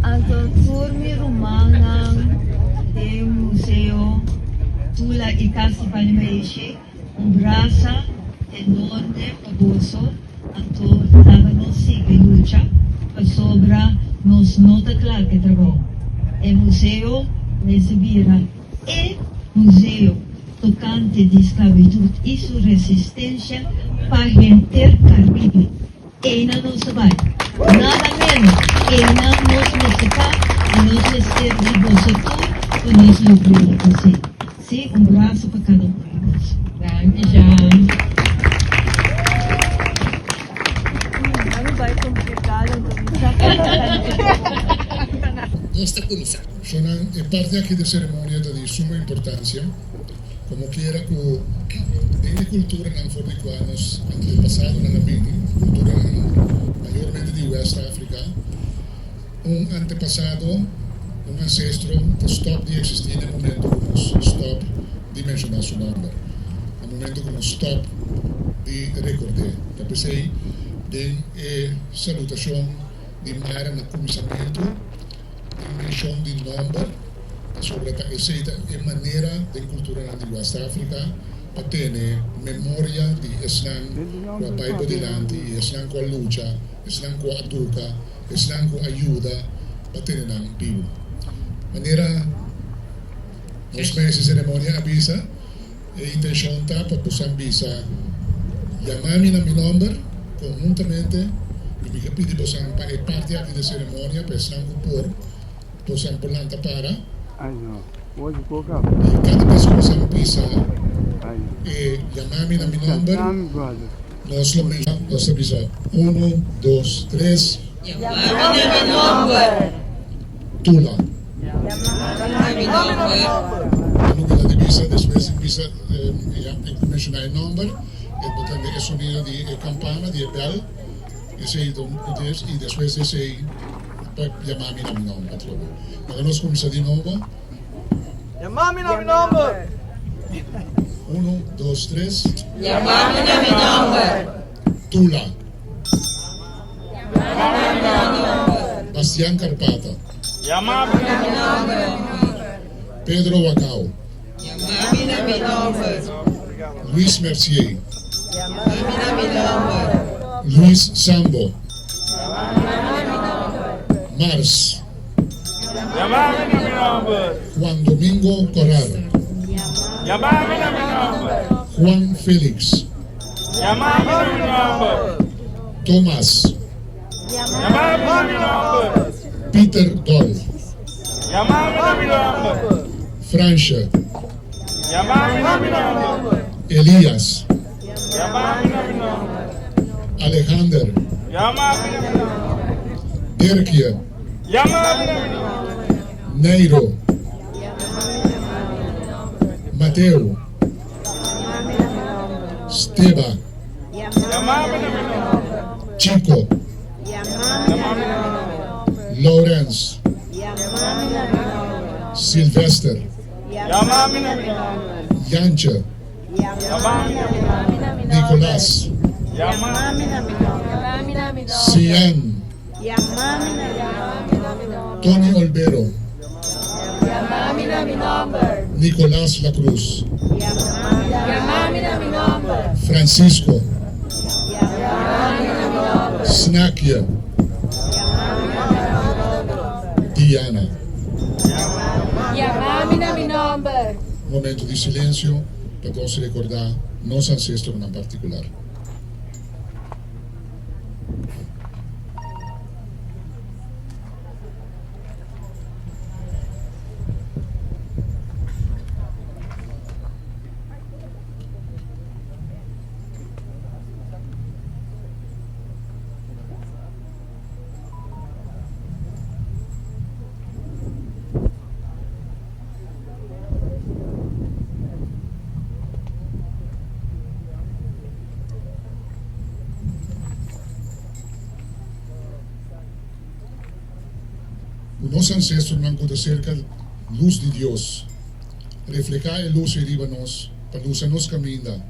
Anto turmi rumanang de museo Tula Ikasi Palmeishi, brasa enorme abuso, anto dava nos sigue lucha, sobra nos nota claro que trabó. El museo recibirá el museo tocante de esclavitud y su resistencia para gente Caribe. Ena no se va, nada menos, ena nos música, nos ser de vosotros, nos lo brillo así. Sí, un brazo para cada uno de nosotros. Danke, Jean. Esta comisa. Sono parte anche di ceremonia di summa importanza, como quiera que en la cultura en africanos antepasado en la vida, cultura mayormente de West África, un antepasado, un ancestro que stop de existir en el momento que nos stop de mencionar su nombre, en el momento que nos stop de recordar. Entonces ahí, de salutación de Mara en el comisamiento, de mención de nombre, sobre esa manera de cultura de West África para tener memoria de Islam que va por delante, Islam que lucha, Islam que educa, Islam que ayuda para tener vivo. Manera, nos meses de ceremonia avisa, e intención está para poder avisa, llamarme a mi nombre conjuntamente y me pide para parte aquí de ceremonia, para Islam que por planta para. Cada vez que você pisa llamarme a mi nombre, nos lo mismo, nos avisa 1, 2, 3. Llamarme a mi nombre. Tula. Llamarme a mi nombre. Cuando la divisa, después empieza a mencionar el nombre, el botón de sonido de campana, de bell, y después ese llamarme a mi nombre. Cuando nos comienza de nuevo. Llamarme a mi nombre. 1, 2, 3. Llamarme a mi nombre. Tula. Llamarme a mi nombre. Bastián Carpata. Llamarme a mi nombre. Pedro Wacao. Llamarme a mi nombre. Luis Mercier. Llamarme a mi nombre. Luis Sambo. Llamarme a mi nombre. Mars. Llamarme a mi nombre. Juan Domingo Corral, Juan Félix, Tomás, Peter Doll, Francia, Elías, Alejandro, Dirkia, Neiro, Mateo, Steba, Chico, Lawrence, Sylvester, Yancha, Nicolás, Cian, Tony Olvero, Nicolás La Cruz, Francisco, Snakia, Diana. Momento de silêncio para todos recordar nossos ancestros em particular. Los ancestros nos han acerca luz de Dios, reflejar a luz arriba nos, para luz a nos camina,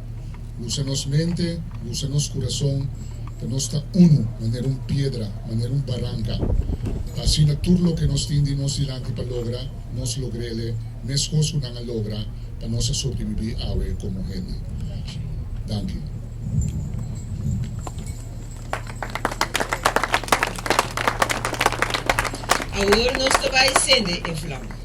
luz a nos mente, luz a nos corazón, para nos estar uno, manera un piedra, manera un barranca, así na todo lo que nos tiende nos delante para lograr, nos logrele, mes cosas que nos logra, para nos sobrevivir ahora como gente. Danke. Agora nós vai acender em flama.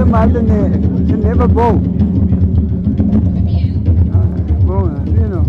Madene, se never go. Go, you know.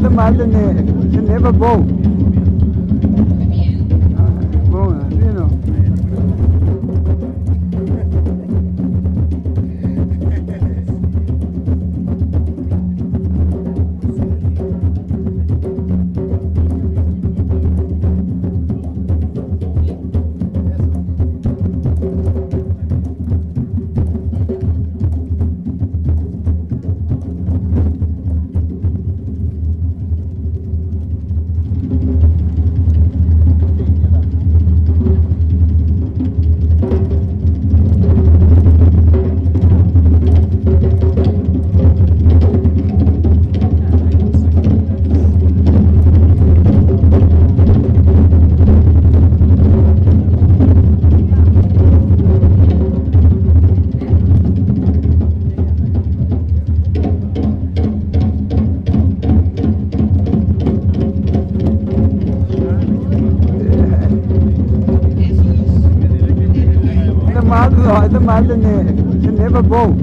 The Madene, se never go. Go, you know. The Madene, se never go.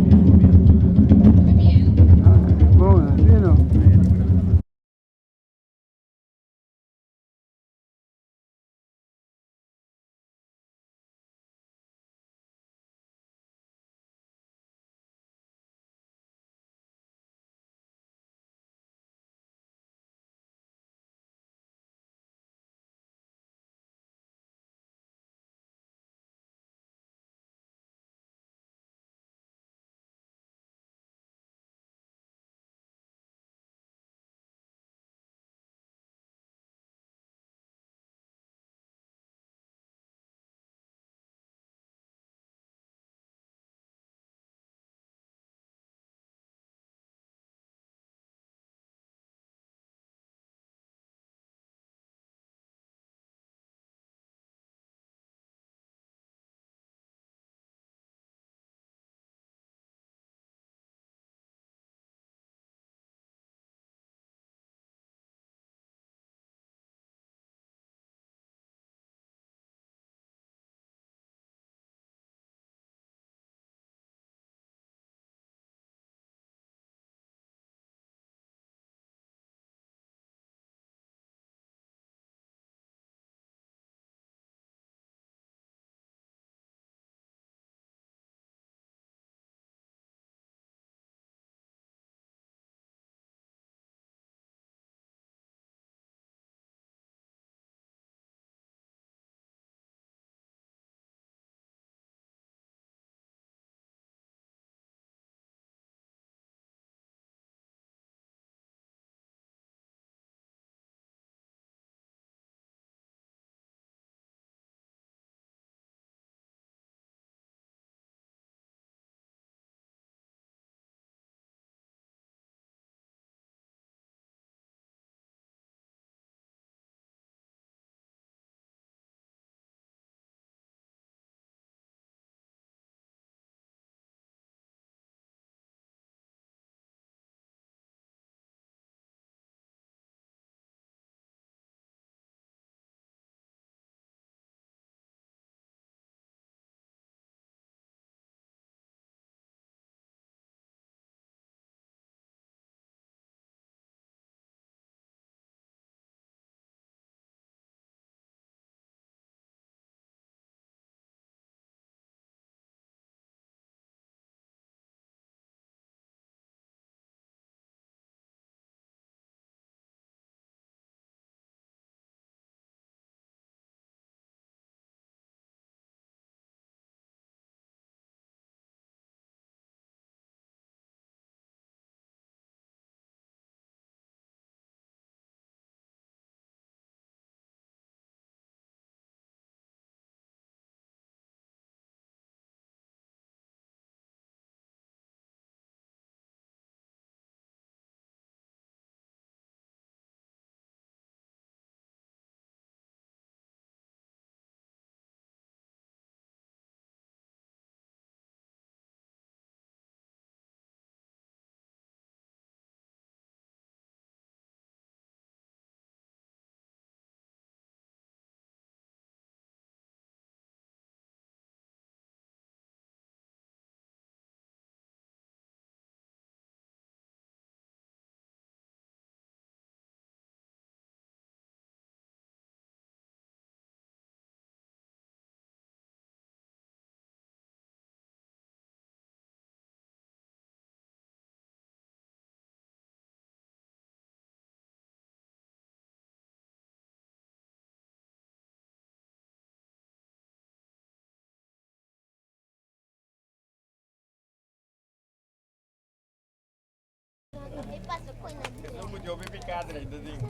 Não podia ouvir picada ainda, Zinho.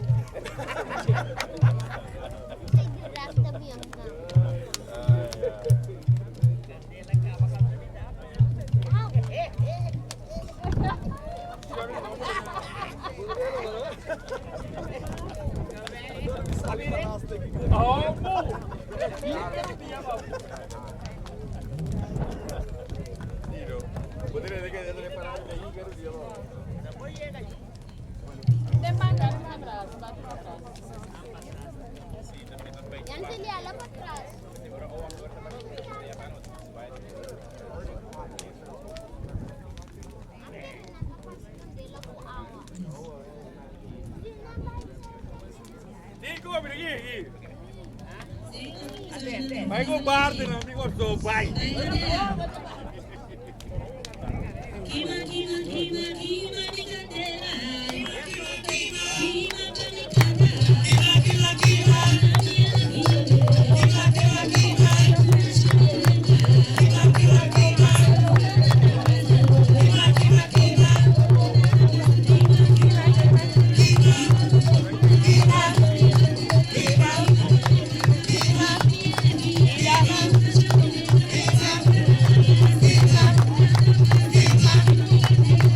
Yan si Liala patras. Dico, pergi. Baik kau bar tu nanti kau sopai. Kima di candela.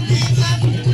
Viva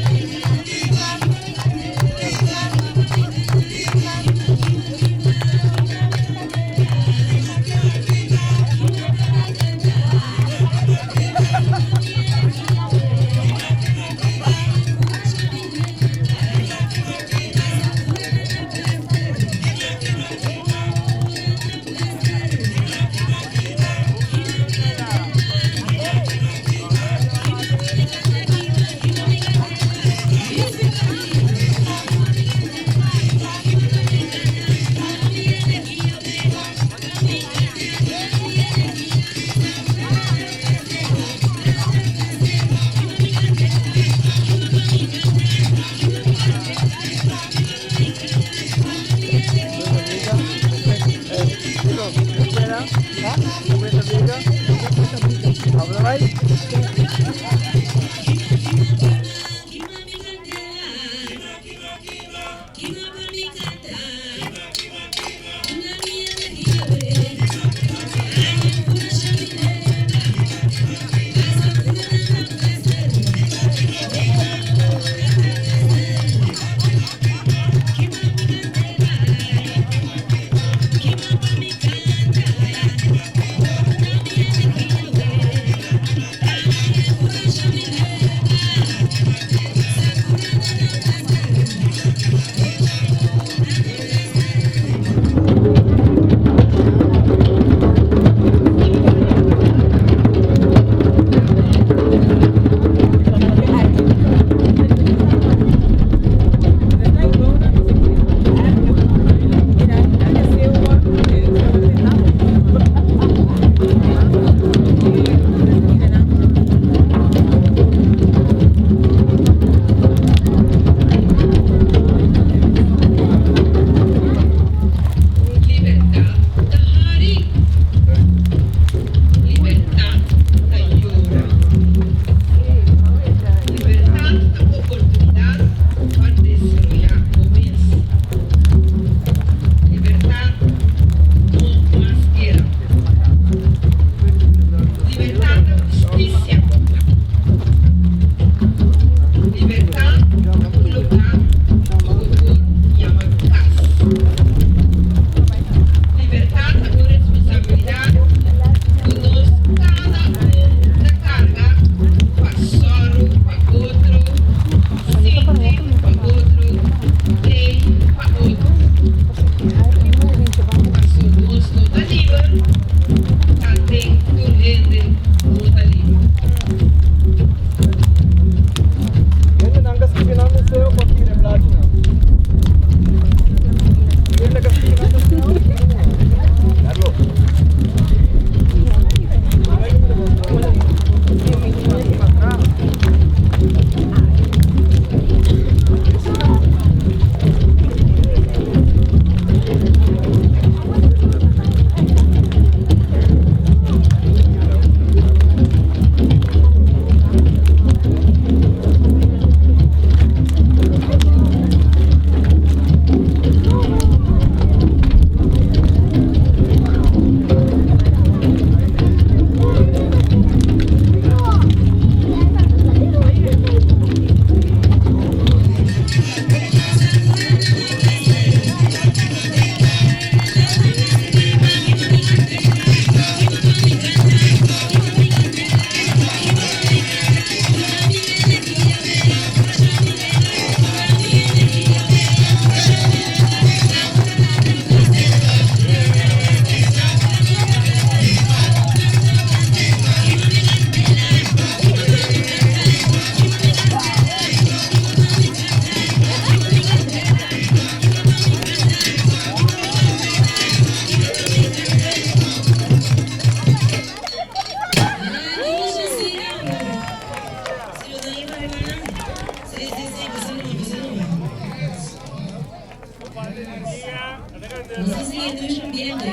No sé si estoy viendo.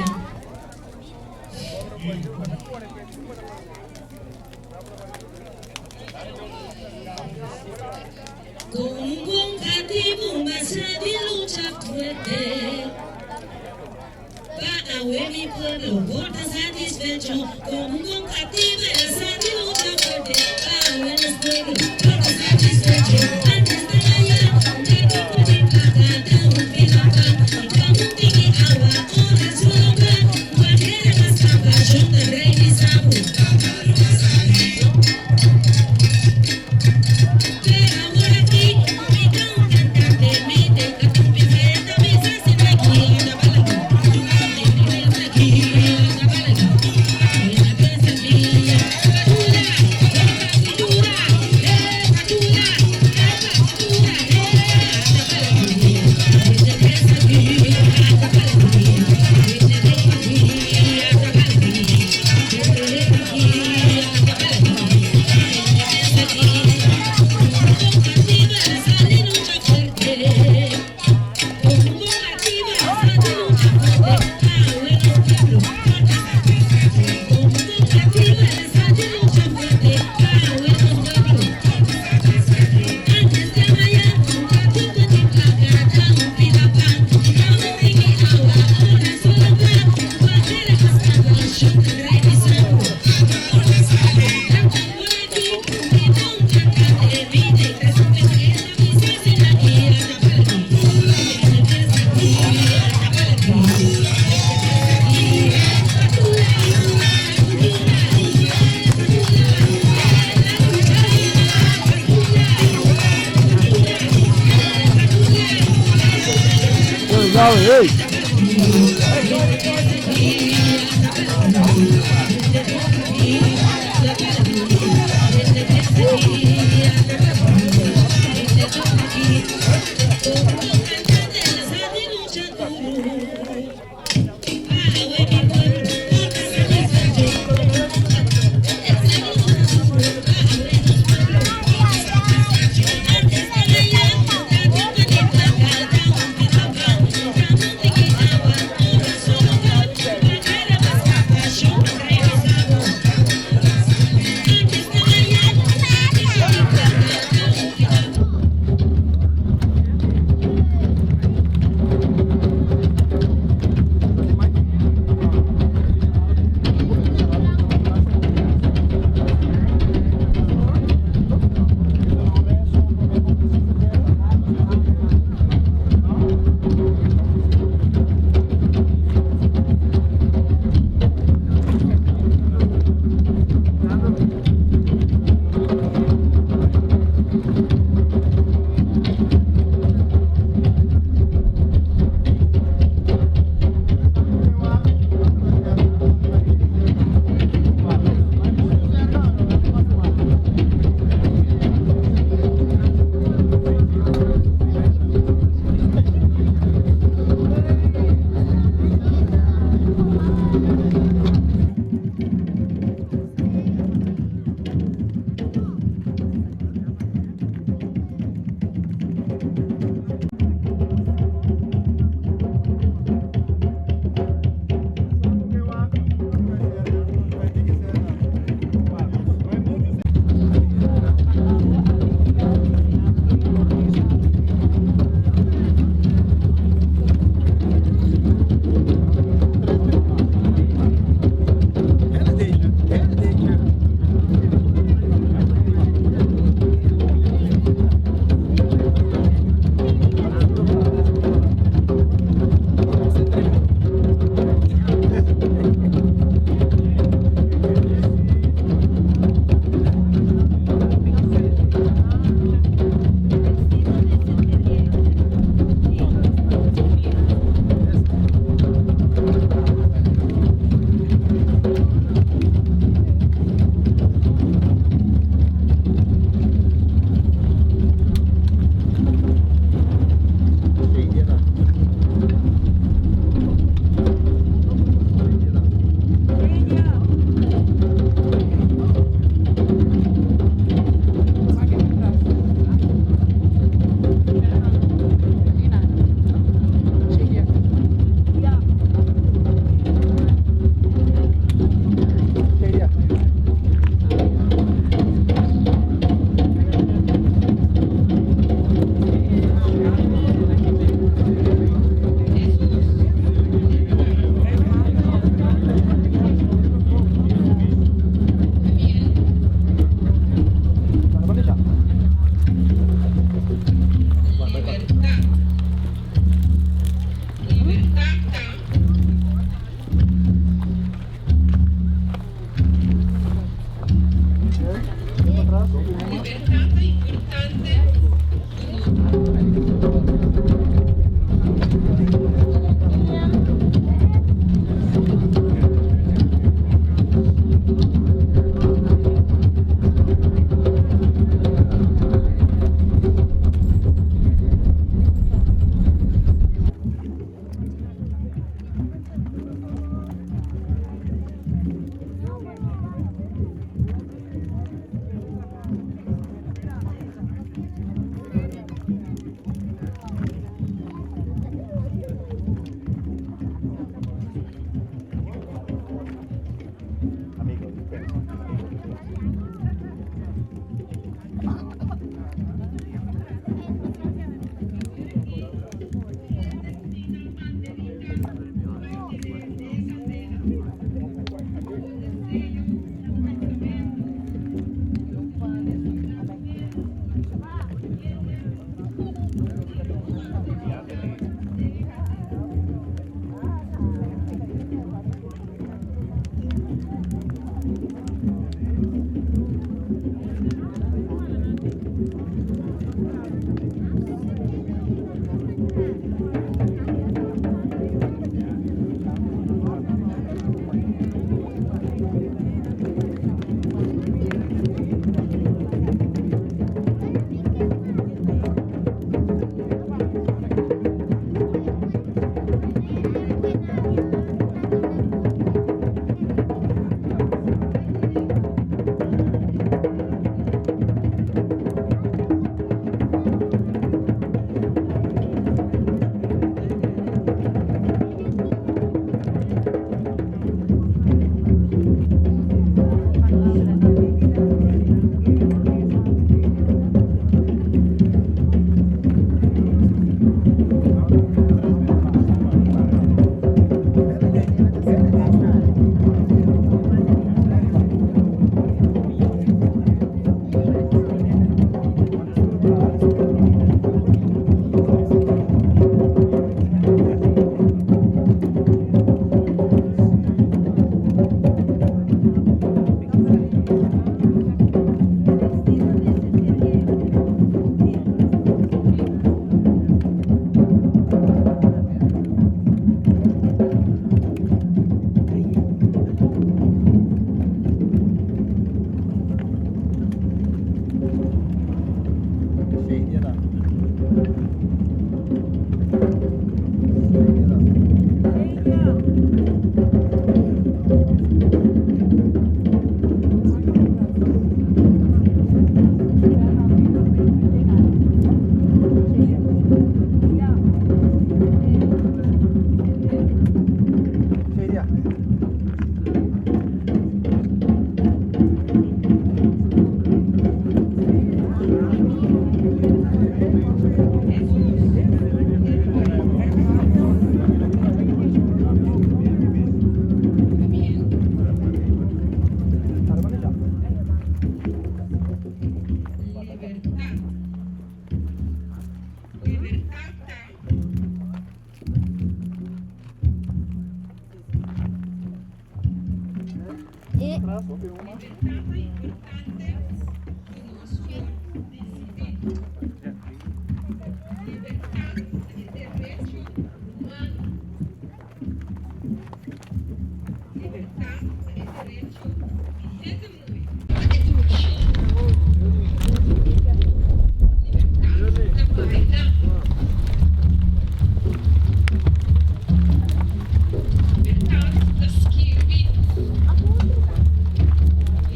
Con un buen cativo vas a lucha fuerte. Va a ver mi pueblo, por tan satisfecho. Con un buen cativo vas a lucha fuerte. Va a ver los pueblos, por tan satisfecho. Antes de allá, de tipo de plata, de un pilapán. Y como un tigre agua, ahora solo plan. Cualquiera más capaz, de rey y sabu.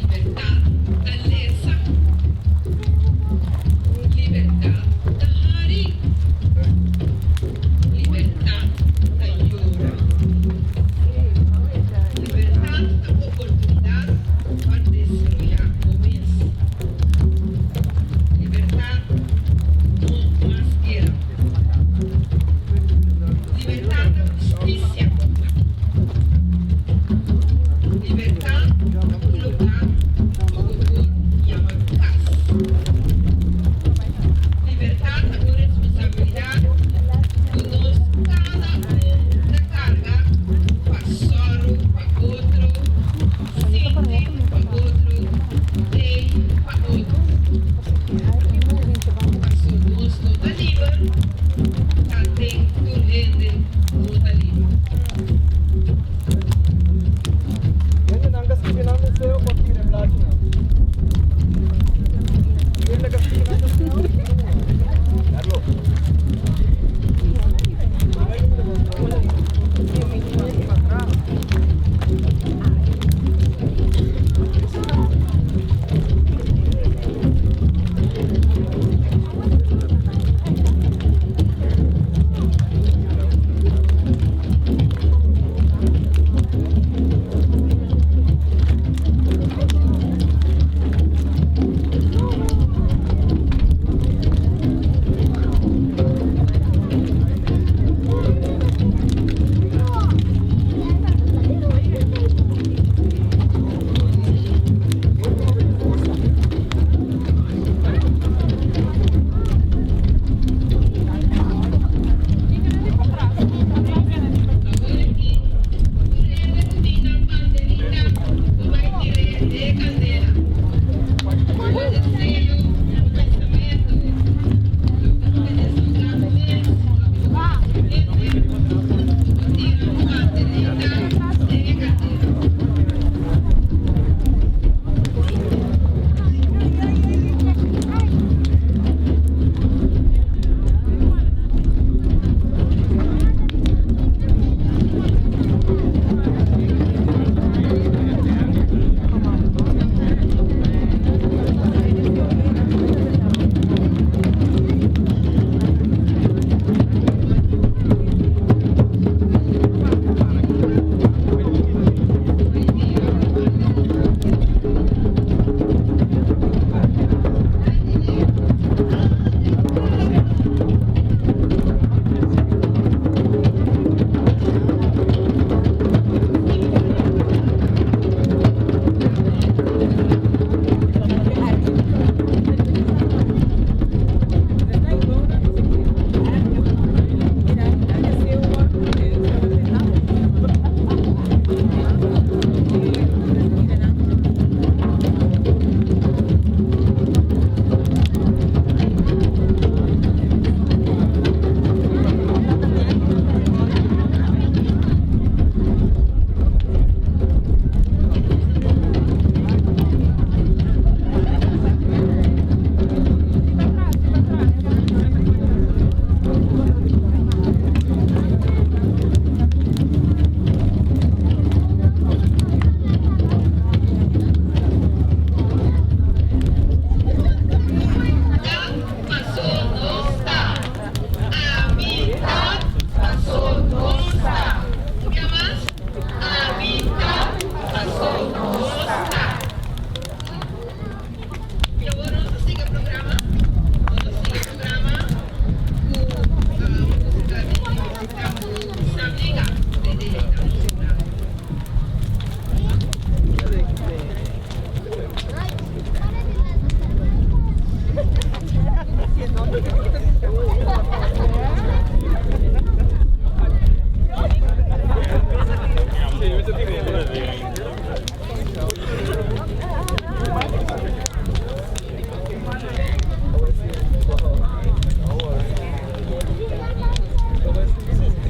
Libertà dalle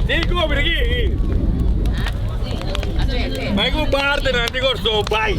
Dico perché? Ma che parte non ti corso vai.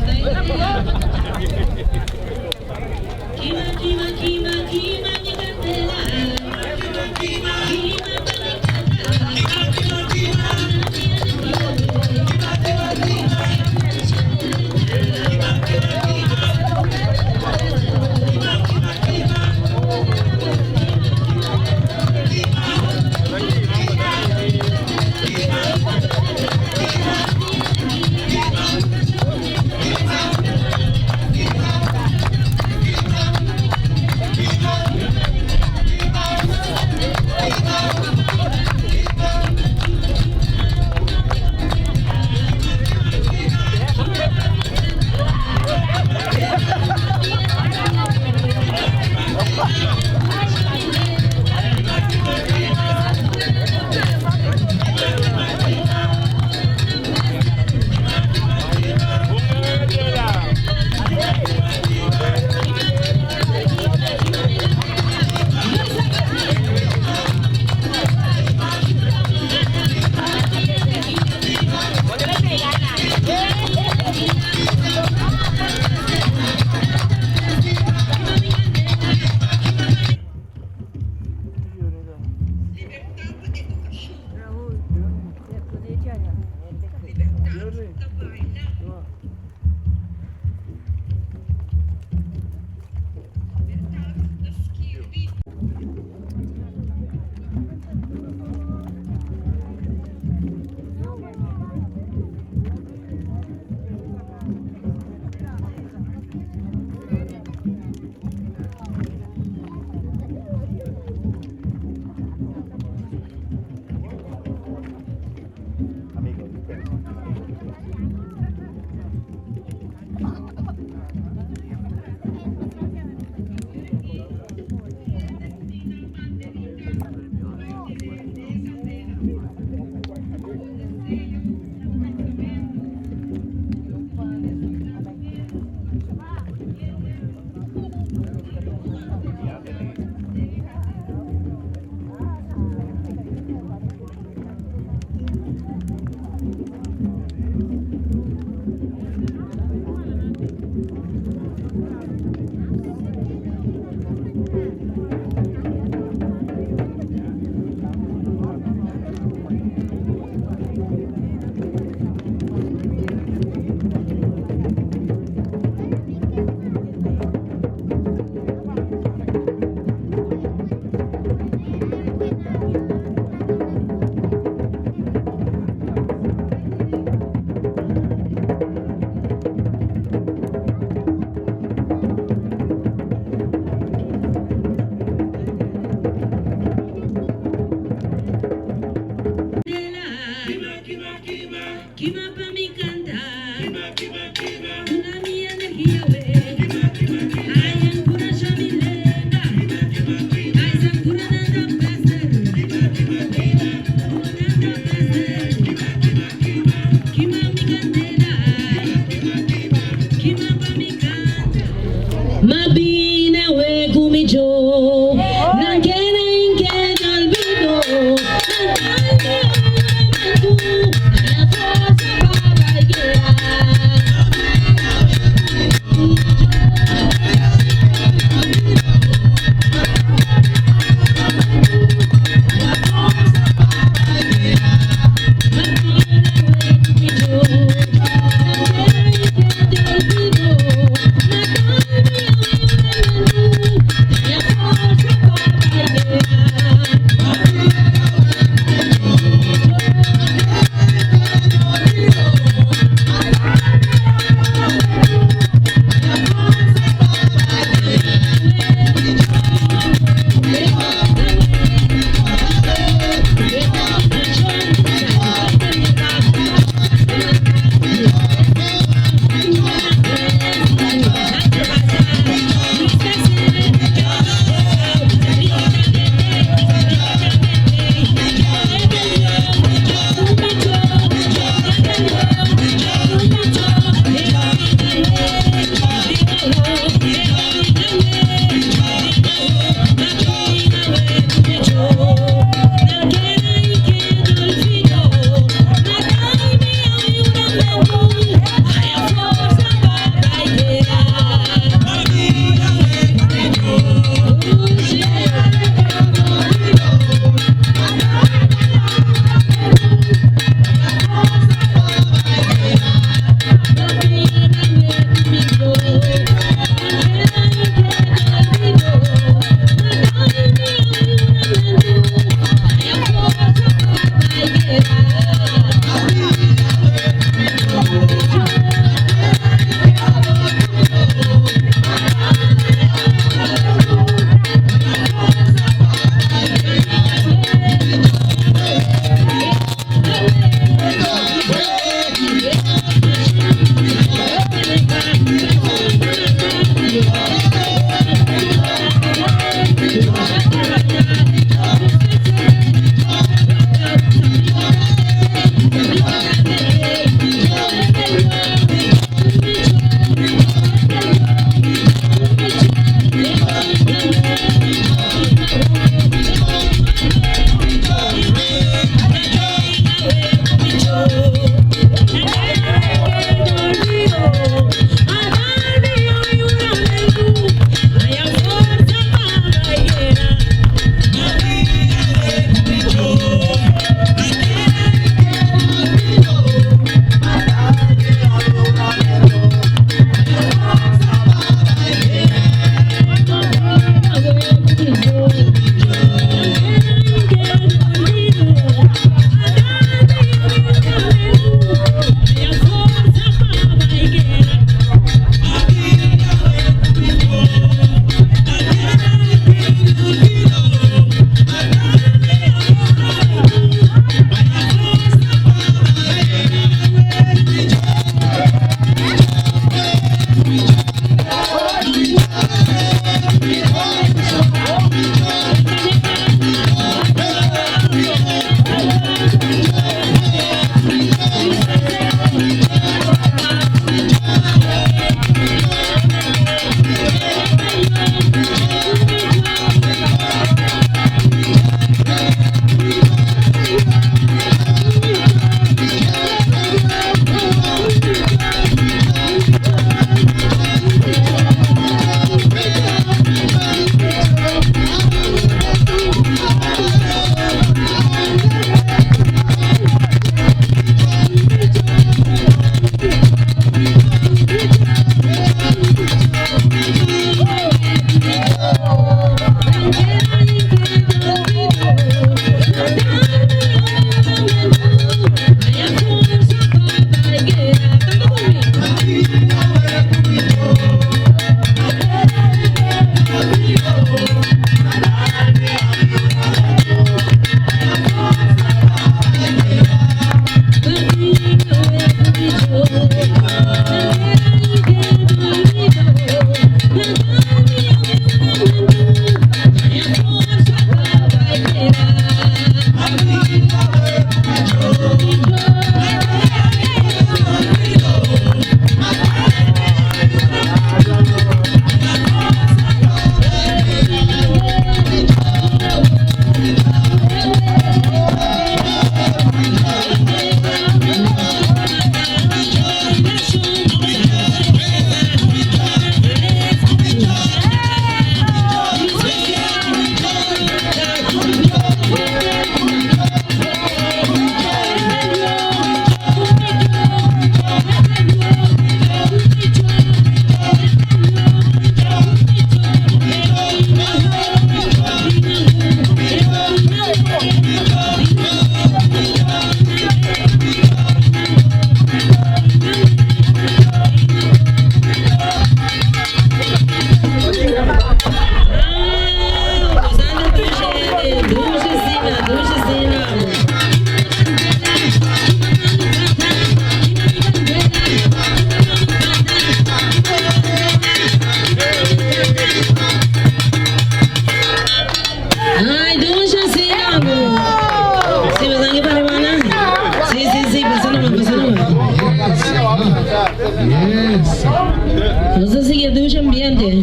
Secretaría de Ambiente.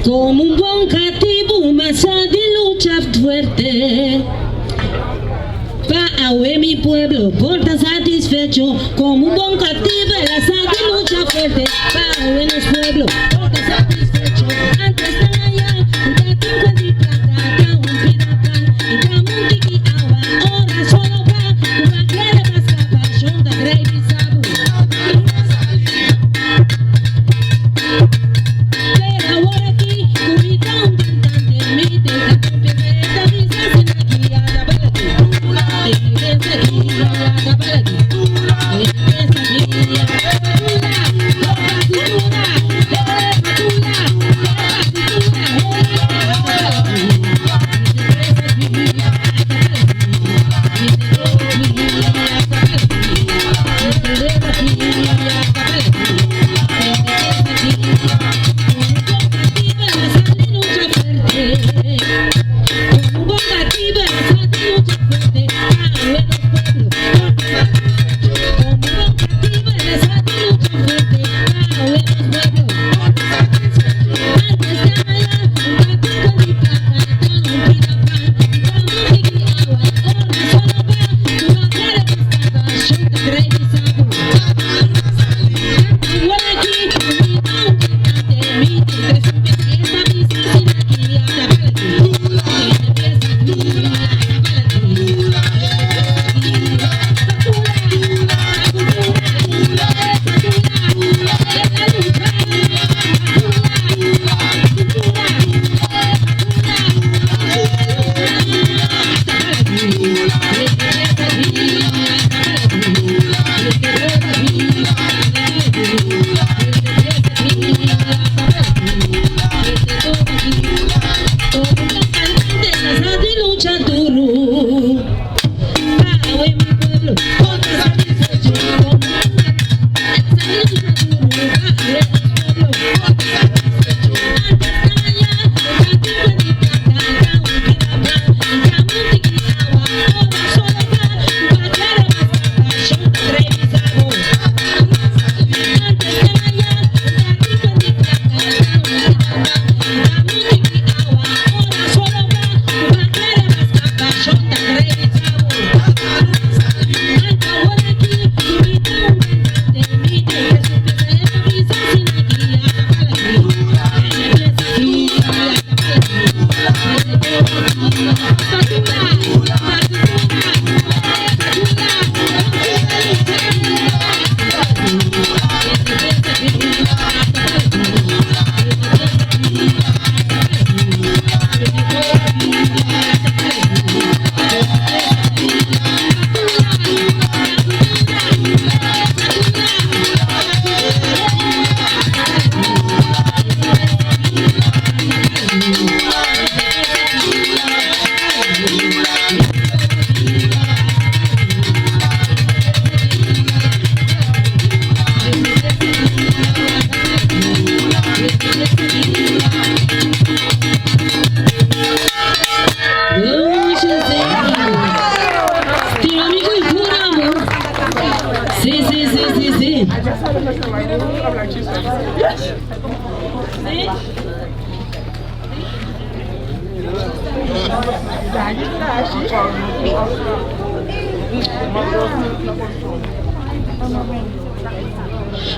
Como un buen cativo, masa de lucha fuerte. Pa' mi pueblo, porta satisfecho. Como un buen cativo, la de lucha fuerte. Pa' los pueblos, porta satisfecho. Antes de allá, un cativo de plata, un pirata, un tiki agua, ahora solo pa' una quiere más capa, shonda, gravy, sabu. Pero ahora aquí, cubita un cantante, mi teca, tu pepeta, visa, sin aquí, a la bala,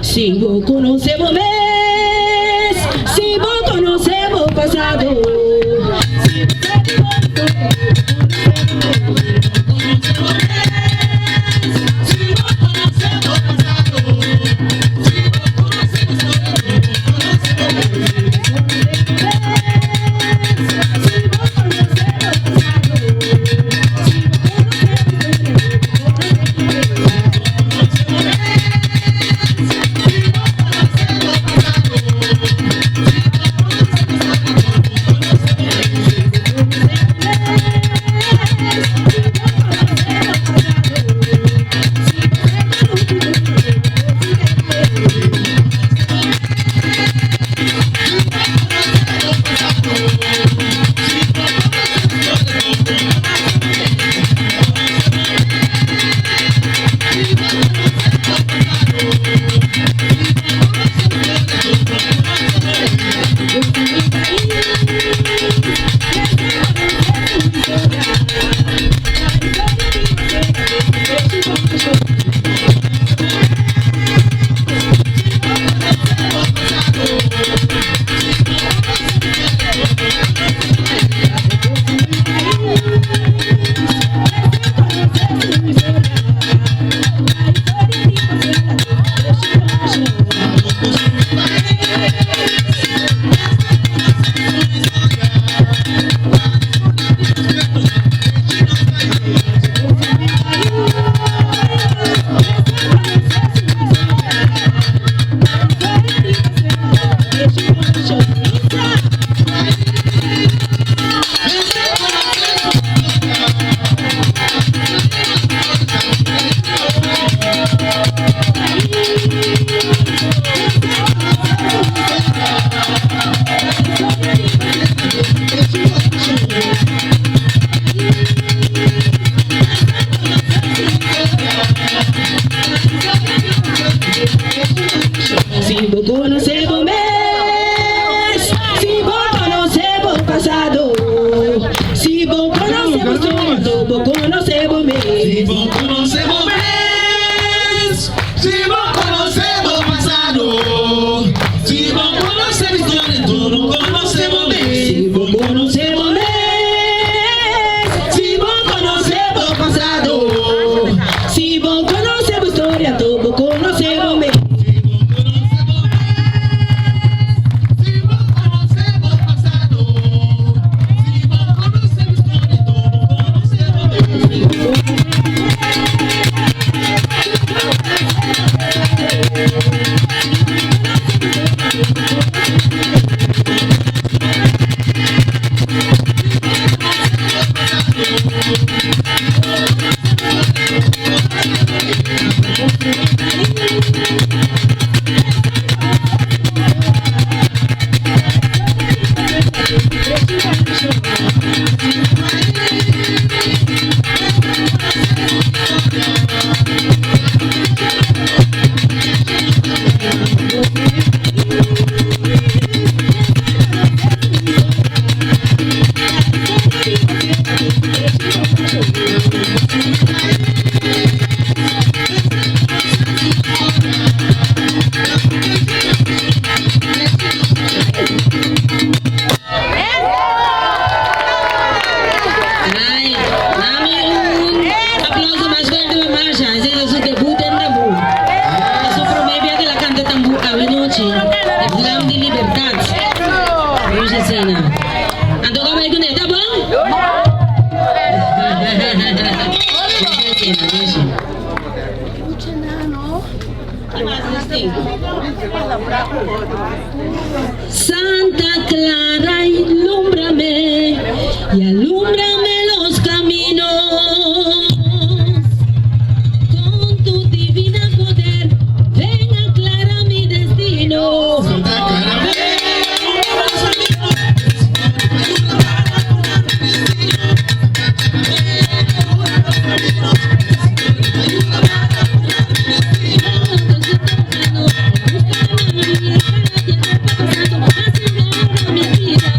Si vos conocemos mes, si vos conocemos pasado, si conocemos mes, si vos conocemos pasado, si vos conocemos todo, vos conocemos mes. Si vos conocemos mes, si vos conocemos pasado, si vos conocemos historia, todo conocemos mes. Si vos conocemos mes, si vos conocemos pasado, si vos conocemos historia, todo conocemos mes. Santa Clara, ilúmbrame y alúmbrame los caminos. Con tu divina poder, ven a aclarar mi destino. Santa Clara, mi vida.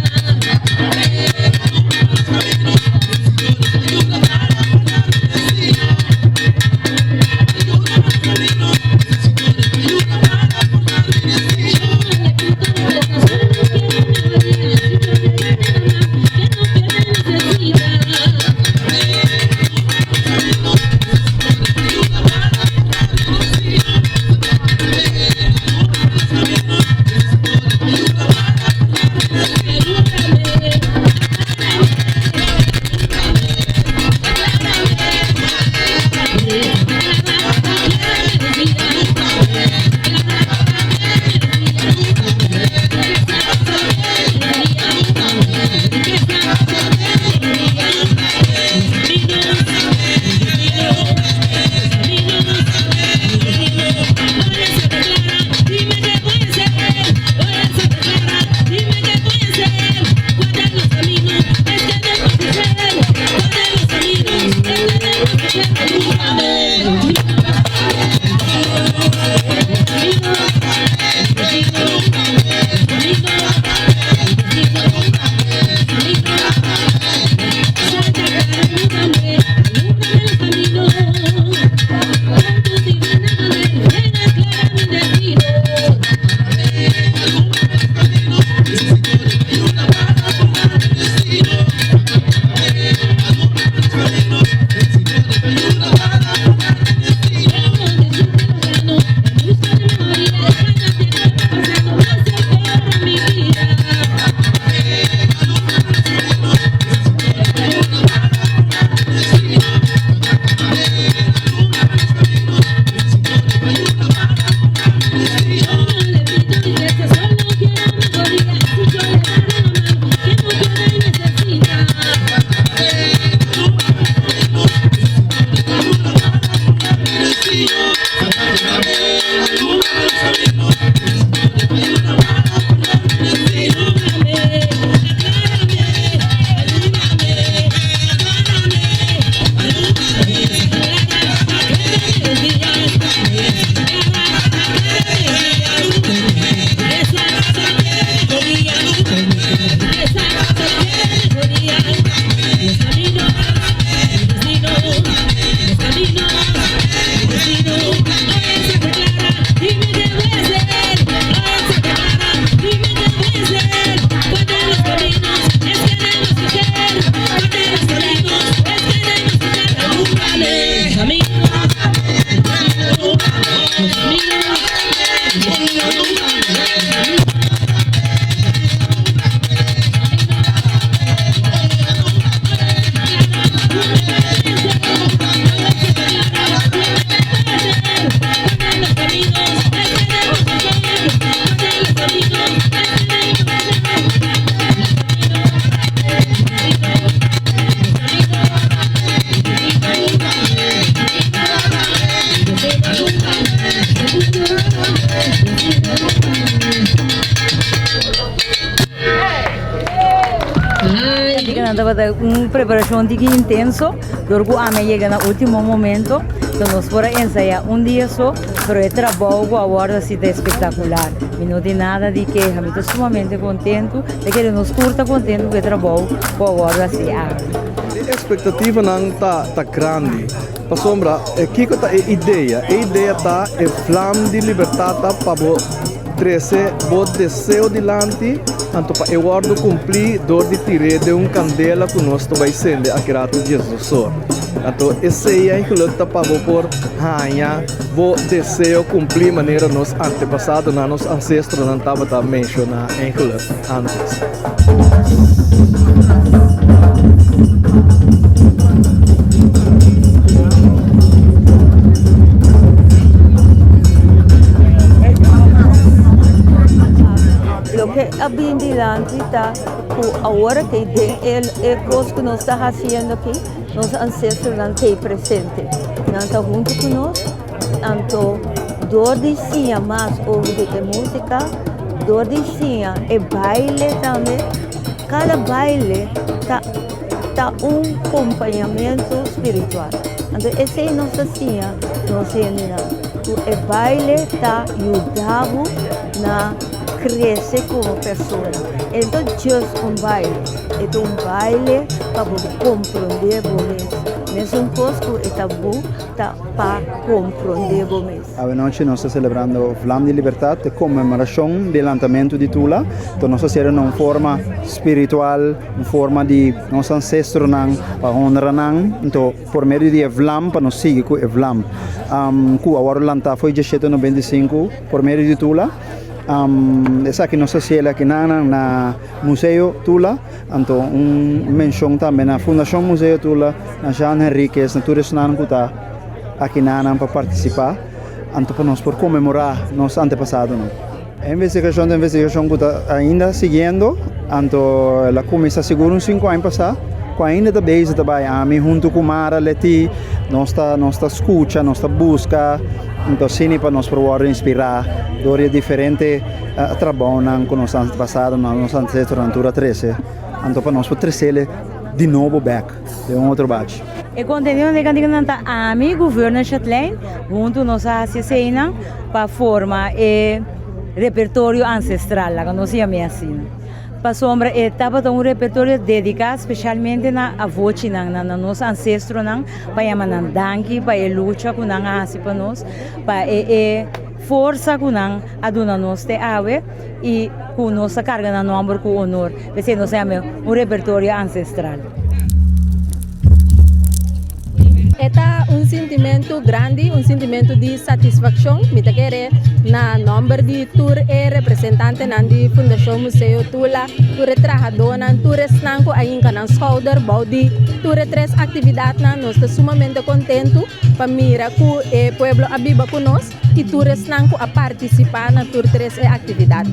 Preparação de intenso, logo a me chega no último momento, então nós vamos ensaiar dia só, mas o trabalho agora se é espetacular. Não tem nada de que, eu estou sumamente contento, de que nós curta contento com o trabalho agora se abre. A expectativa não está grande. Para sombra, que é a ideia? A ideia está é flama de liberdade para crescer, o desejo delante, tanto para eu guardo cumprir dor de tirar de candela que nós vai acender a grato Jesus. Então, esse é o luta para por ganhar o desejo cumprir maneira nos antepassados, nos ancestros não estava mencionado antes. A bindilante está agora que tem coisa que nós está fazendo aqui, nossos ancestros não têm presente, não estão junto conosco, então dor de sim, mais ouvir de música, dor de sim, é baile também, cada baile está acompanhamento espiritual, então esse é nossa sim, nossa é baile está ajudando na crescer como pessoa. Então, é baile para compreender você. Mesmo coisa que é tabu, para compreender você. Hoje nós estamos celebrando o Flama de Liberdade, a comemoração do lançamento de Tula. Então, nós estamos fazendo uma forma espiritual, uma forma de nossos ancestros, para honrar. Então, por meio de Flama, para nós seguir com o Flama. Que agora lançado foi 1795, por meio de Tula. Essa aqui nossa cela aqui na Museu Tula, então menção também na Fundação Museu Tula, na Jean Henriquez, na turismo que está aqui para participar, então para nós por comemorar nosso antepassado. A investigação que está ainda seguindo, então ela começa seguro uns 5 anos passar. Ainda está bem trabalhando junto com Mara Leti, nós escuta, nós busca, então sim para nós poder inspirar, dore diferente trabalho com nossos antepassados, nossos ancestros na altura 13, então para nós poder trazer de novo back, de outro batch. O conteúdo de cantiga nanta ami governo Chatelain, junto nossa assistência para formar o repertório ancestral, que nós chamamos assim. Para sombra estava um repertório dedicado especialmente na voz na nossos ancestros para chamar danke para luta com nós para nós para força com nós aduna nós te ave e com nossa carga na nome com honor porque nós chamamos repertório ancestral. É sentimento grande, sentimento de satisfação. Me quero na nome de tour e representante da Fundação Museu Tula, tour trabajador, tour estanco ainda na shoulder body, tour 3 atividades nós estamos sumamente contentes para mirar que o pueblo abiba conosco e tour estanco a participar na tour 3 atividades.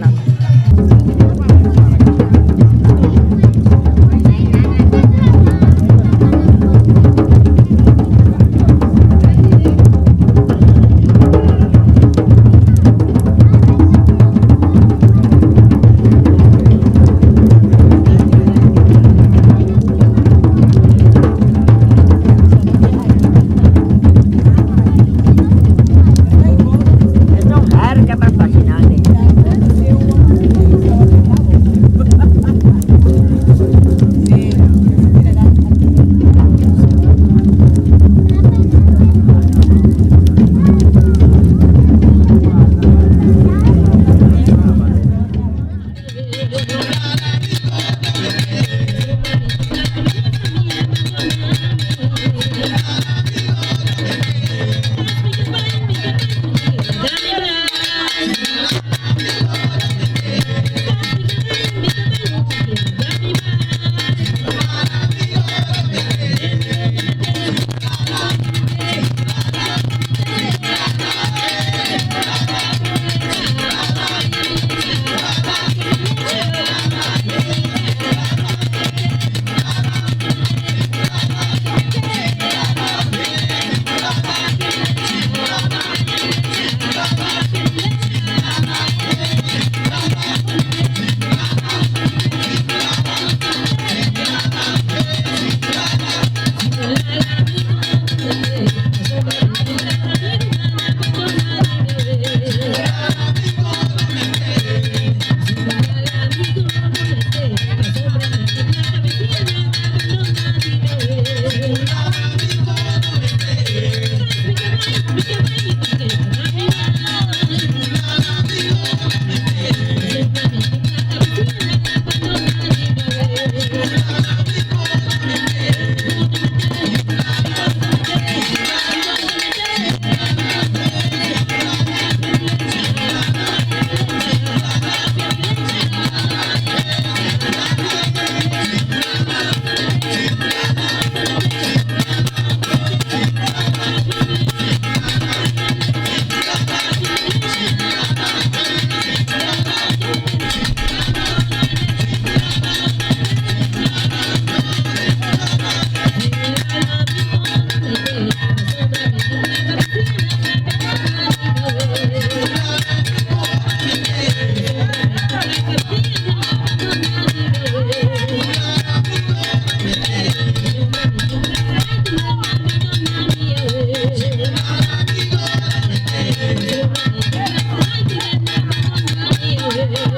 Hey,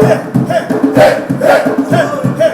hey, hey, hey, hey, hey.